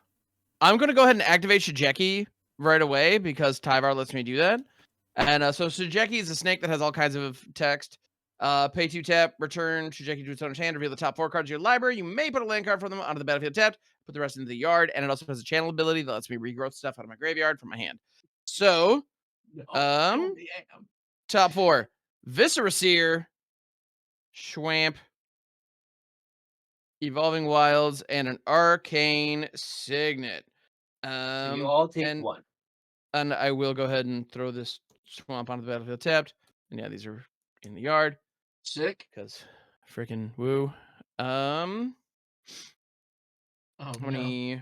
I'm going to go ahead and activate Shigeki right away because Tyvar lets me do that. And so Shigeki is a snake that has all kinds of text. Pay 2 tap, return Shigeki to its owner's hand, reveal the top 4 cards of your library. You may put a land card from them onto the battlefield tapped, put the rest into the yard, and it also has a channel ability that lets me regrowth stuff out of my graveyard from my hand. So, Oh, yeah. top 4, Visceraseer, Schwamp, Evolving Wilds, and an Arcane Signet. So you all take and 1. And I will go ahead and throw this swamp onto the battlefield tapped. And yeah, these are in the yard Sick. because freaking woo. Oh, How no. many?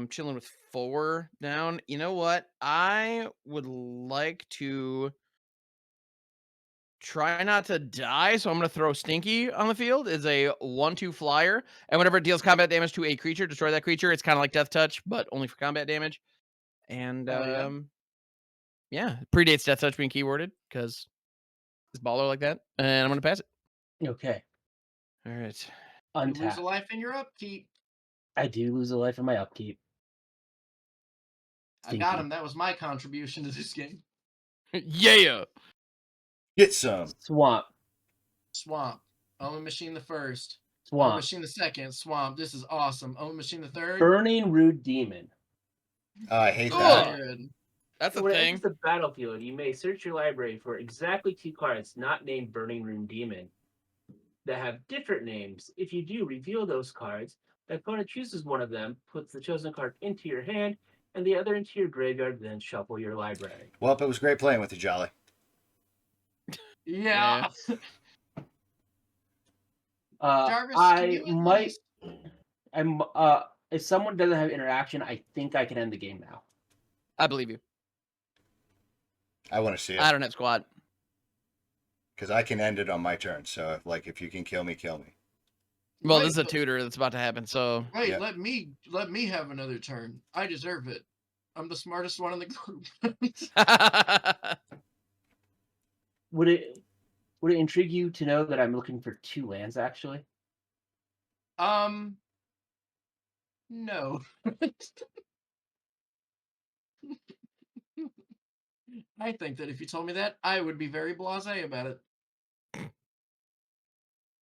Chilling with 4 down. You know what? I would like to try not to die, so I'm going to throw Stinky on the field. It's a 1/2 flyer, and whenever it deals combat damage to a creature, destroy that creature. It's kind of like Death Touch, but only for combat damage. And Oh, yeah. Yeah, predates Death Touch being keyworded because it's baller like that, and I'm gonna pass it. Okay. All right. You lose Untap. a life in your upkeep. I do lose a life in my upkeep. I got Stinky. him. That was my contribution to this game. Yeah. Get some. Swamp. Swamp. Omen Machine the first. Omen Swamp. Machine the second. Swamp. This is awesome. Omen Machine the third. Burning Rude Demon. I hate Ugh. that. Good. That's a When it thing. enters the battlefield, you may search your library for exactly 2 cards not named Burning Rune Demon that have different names. If you do, reveal those cards. The opponent chooses one of them, puts the chosen card into your hand, and the other into your graveyard, then shuffle your library. Well, it was great playing with you, Jolly. Yeah. Jarvis, can I you at might. least... If someone doesn't have interaction, I think I can end the game now. I believe you. I want to see I it don't have squad. because I can end it on my turn. So, if you can kill me, kill me. Well, Wait, this is a but- tutor that's about to happen, so Wait, Yeah. let me have another turn. I deserve it. I'm the smartest one in the group. Would it intrigue you to know that I'm looking for 2 lands actually? No. I think that if you told me that, I would be very blasé about it.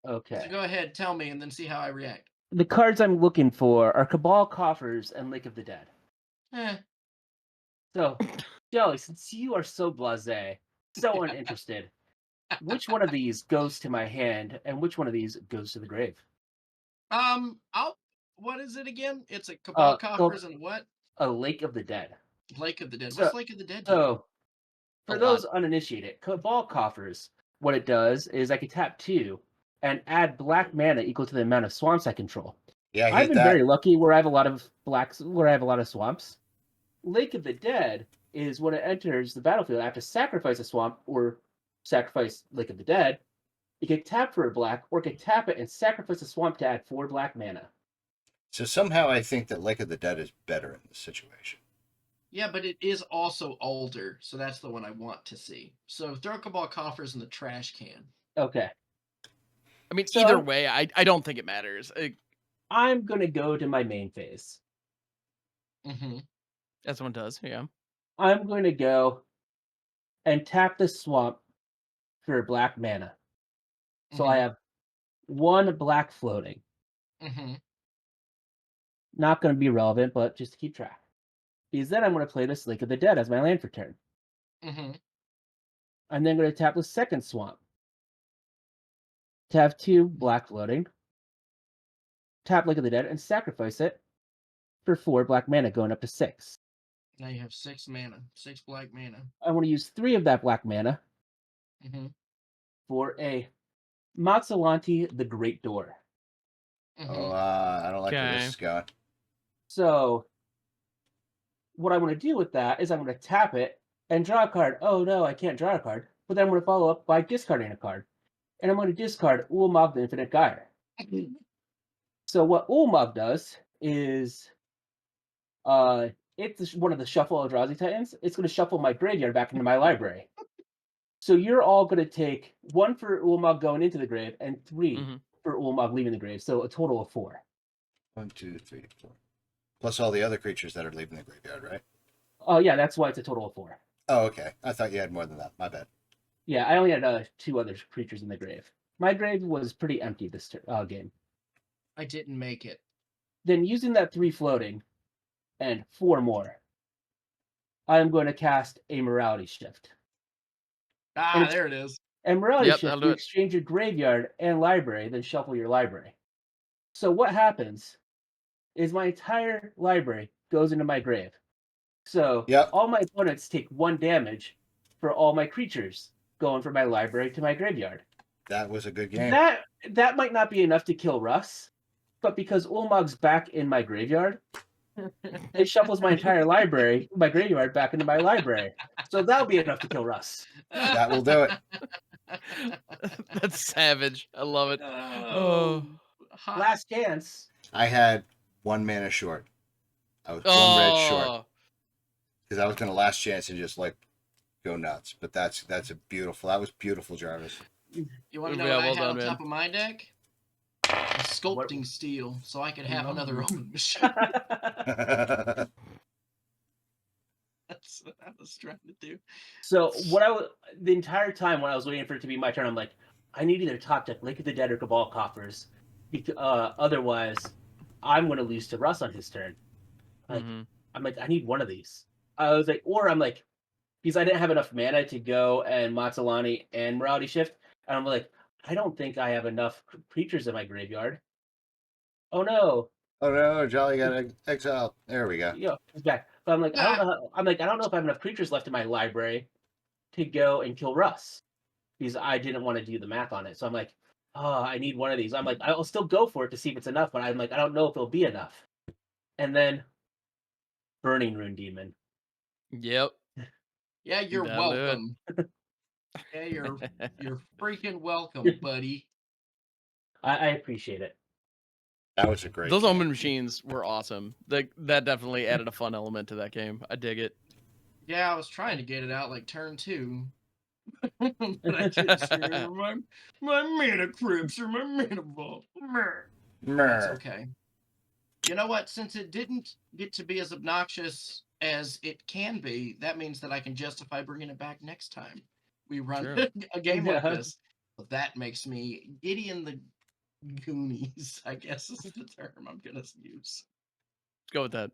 Okay. So go ahead, tell me, and then see how I react. The cards I'm looking for are Cabal Coffers and Lake of the Dead. Eh. So, Jelly, since you are so blasé, so uninterested, which one of these goes to my hand and which one of these goes to the grave? What is it again? It's a Cabal called- Coffers and what? A Lake of the Dead. Lake of the Dead. So- What's Lake of the Dead do? So, A for lot. those uninitiated, Cabal Coffers, what it does is I can tap 2 and add black mana equal to the amount of swamps I control. Yeah, I I've hate been that. very lucky where I have a lot of where I have a lot of swamps. Lake of the Dead is when it enters the battlefield, I have to sacrifice a swamp or sacrifice Lake of the Dead. You can tap for a black, or you can tap it and sacrifice a swamp to add 4 black mana. So somehow I think that Lake of the Dead is better in this situation. Yeah, but it is also older, so that's the one I want to see. So throw Cabal Coffers in the trash can. Okay. I mean, So- either way, I don't think it matters. I'm going to go to my main phase. Mm-hmm. As one does, yeah. I'm going to go and tap the swamp for black mana. So I have 1 black floating. Mm-hmm. Not going to be relevant, but just to keep track. Because then I'm going to play this Lake of the Dead as my land for turn. Mm-hmm. I'm then going to tap the second swamp to have 2 black floating. Tap Lake of the Dead and sacrifice it for 4 black mana, going up to 6. Now you have 6 mana. 6 black mana. I want to use 3 of that black mana Mm-hmm. for a Matsalanti the Great Door. Mm-hmm. Oh, I don't like where Okay. this is going. So, what I want to do with that is I'm going to tap it and draw a card. Oh no, I can't draw a card. But then I'm going to follow up by discarding a card. And I'm going to discard Ulamog the Infinite Gyre. So what Ulamog does is it's one of the Shuffle Eldrazi Titans. It's going to shuffle my graveyard back into my library. So you're all going to take 1 for Ulamog going into the grave and 3 Mhm. for Ulamog leaving the grave. So a total of 4. 1, 2, 3, 4. Plus all the other creatures that are leaving the graveyard, right? Oh yeah, that's why it's a total of 4. Oh, okay. I thought you had more than that. My bad. Yeah, I only had 2 other creatures in the grave. My grave was pretty empty this game. I didn't make it. Then using that 3 floating and 4 more, I'm going to cast a Morality Shift. Ah, it's- there it is. And Morality Yep, Shift, that'll you do it. exchange your graveyard and library, then shuffle your library. So what happens is my entire library goes into my grave. So Yep. all my opponents take 1 damage for all my creatures going from my library to my graveyard. That was a good game. That might not be enough to kill Russ, but because Ulamog's back in my graveyard, it shuffles my entire library, my graveyard, back into my library. So that'll be enough to kill Russ. That will do it. That's savage. I love it. Oh, hot. Last chance. I had 1 mana short. I was 1 red short Oh, because I was going to last chance and just go nuts. But that's a beautiful. That was beautiful, Jarvis. You want to know Yeah, what I well had done, on man. top of my deck? A sculpting steel, so I could have another open machine. That's what I was trying to do. So the entire time when I was waiting for it to be my turn, I'm like, I need either top deck Lake of the Dead or Cabal Coffers. Otherwise, I'm going to lose to Russ on his turn. Like, I'm like, I need one of these. I was like, or I'm like, because I didn't have enough mana to go and Matsalani and Morality Shift, and I'm like, I don't think I have enough creatures in my graveyard. Oh no! Oh no, Jolly got exiled. There we go. Yeah, it's back. But I'm like, I don't know. I don't know if I have enough creatures left in my library to go and kill Russ, because I didn't want to do the math on it. So I'm like, oh, I need one of these. I'm like, I'll still go for it to see if it's enough, but I'm like, I don't know if it'll be enough. And then Burning Rune Demon. Yep. Yeah, you're That'll do it. welcome. Yeah, you're freaking welcome, buddy. I appreciate it. That was a great. Those game. omen machines were awesome. That definitely added a fun element to that game. I dig it. Yeah, I was trying to get it out like turn 2. But I didn't my mana crypts or my mana vault. That's okay. You know what? Since it didn't get to be as obnoxious as it can be, that means that I can justify bringing it back next time we run Sure. a game like this. But that makes me giddy in the Goonies, I guess is the term I'm going to use. Let's go with that.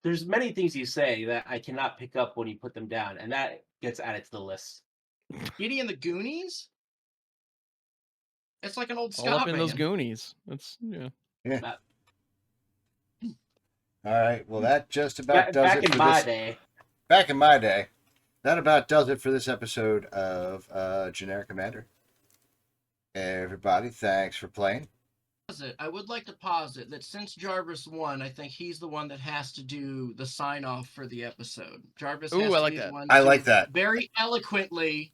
There's many things you say that I cannot pick up when you put them down, and that gets added to the list. Giddy in the Goonies? It's like an old All ska up in those band. Goonies. That's Yeah. All right. Well, that just about does Back it in for my this. day. Back in my day, that about does it for this episode of Generic Commander. Everybody, thanks for playing. I would like to posit that since Jarvis won, I think he's the one that has to do the sign off for the episode. Jarvis has Ooh, I to like be that. the one I to like that. very eloquently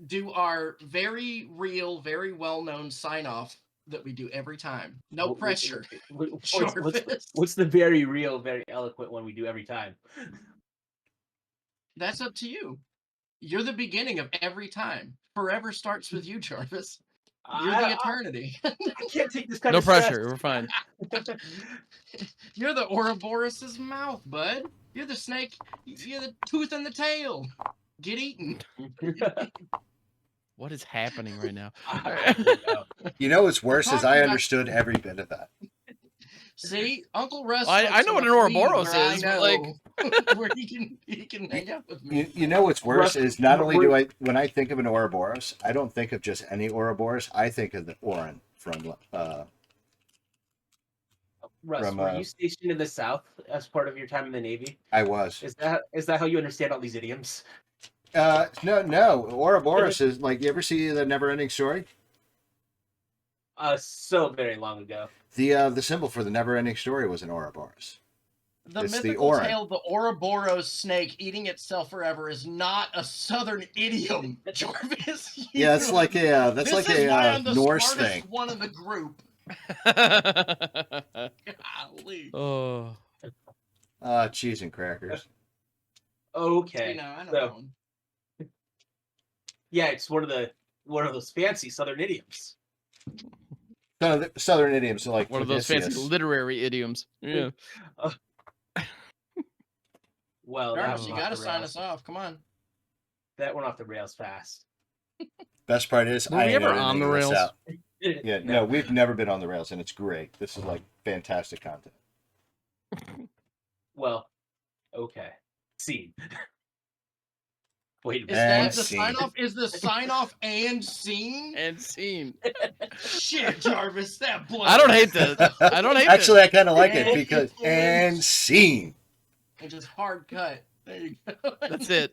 do our very real, very well-known sign off that we do every time. No pressure. What's the very real, very eloquent one we do every time? That's up to you. You're the beginning of every time. Forever starts with you, Jarvis. You're the eternity. I can't take this kind no of stress. pressure. We're fine. You're the Ouroboros' mouth, bud. You're the snake. You're the tooth and the tail. Get eaten. What is happening right now? You know what's worse is I understood every bit of that. See, Uncle Russ. I know what an Ouroboros is, but like where he can hang out with me. You know what's worse is not only do I, when I think of an Ouroboros, I don't think of just any Ouroboros. I think of the Orin from. Russ, were you stationed in the South as part of your time in the Navy? I was. Is that how you understand all these idioms? No. Ouroboros is like, you ever see the Never-Ending Story? So very long ago. The symbol for the Never-Ending Story was an Ouroboros. The It's mythical the tale, the Ouroboros snake eating itself forever, is not a Southern idiom, Jarvis. Yeah, that's like a Norse thing. One in the group. Golly. Oh. Cheese and crackers. Okay. I don't know. Yeah, it's one of those fancy Southern idioms. Southern idioms, like one of those fancy literary idioms. Yeah. Well, Jarvis, you gotta sign us off. Come on. That went off the rails fast. Best part is, were we ever on the rails? Yeah, no, we've never been on the rails, and it's great. This is like fantastic content. Well, okay. Scene. Wait a Is minute. that the sign off? Is the sign off and scene? And scene. Shit, Jarvis, that blood. I don't hate this. I don't hate Actually, this. I kind of like it because and scene. And just hard cut. There you go. That's it.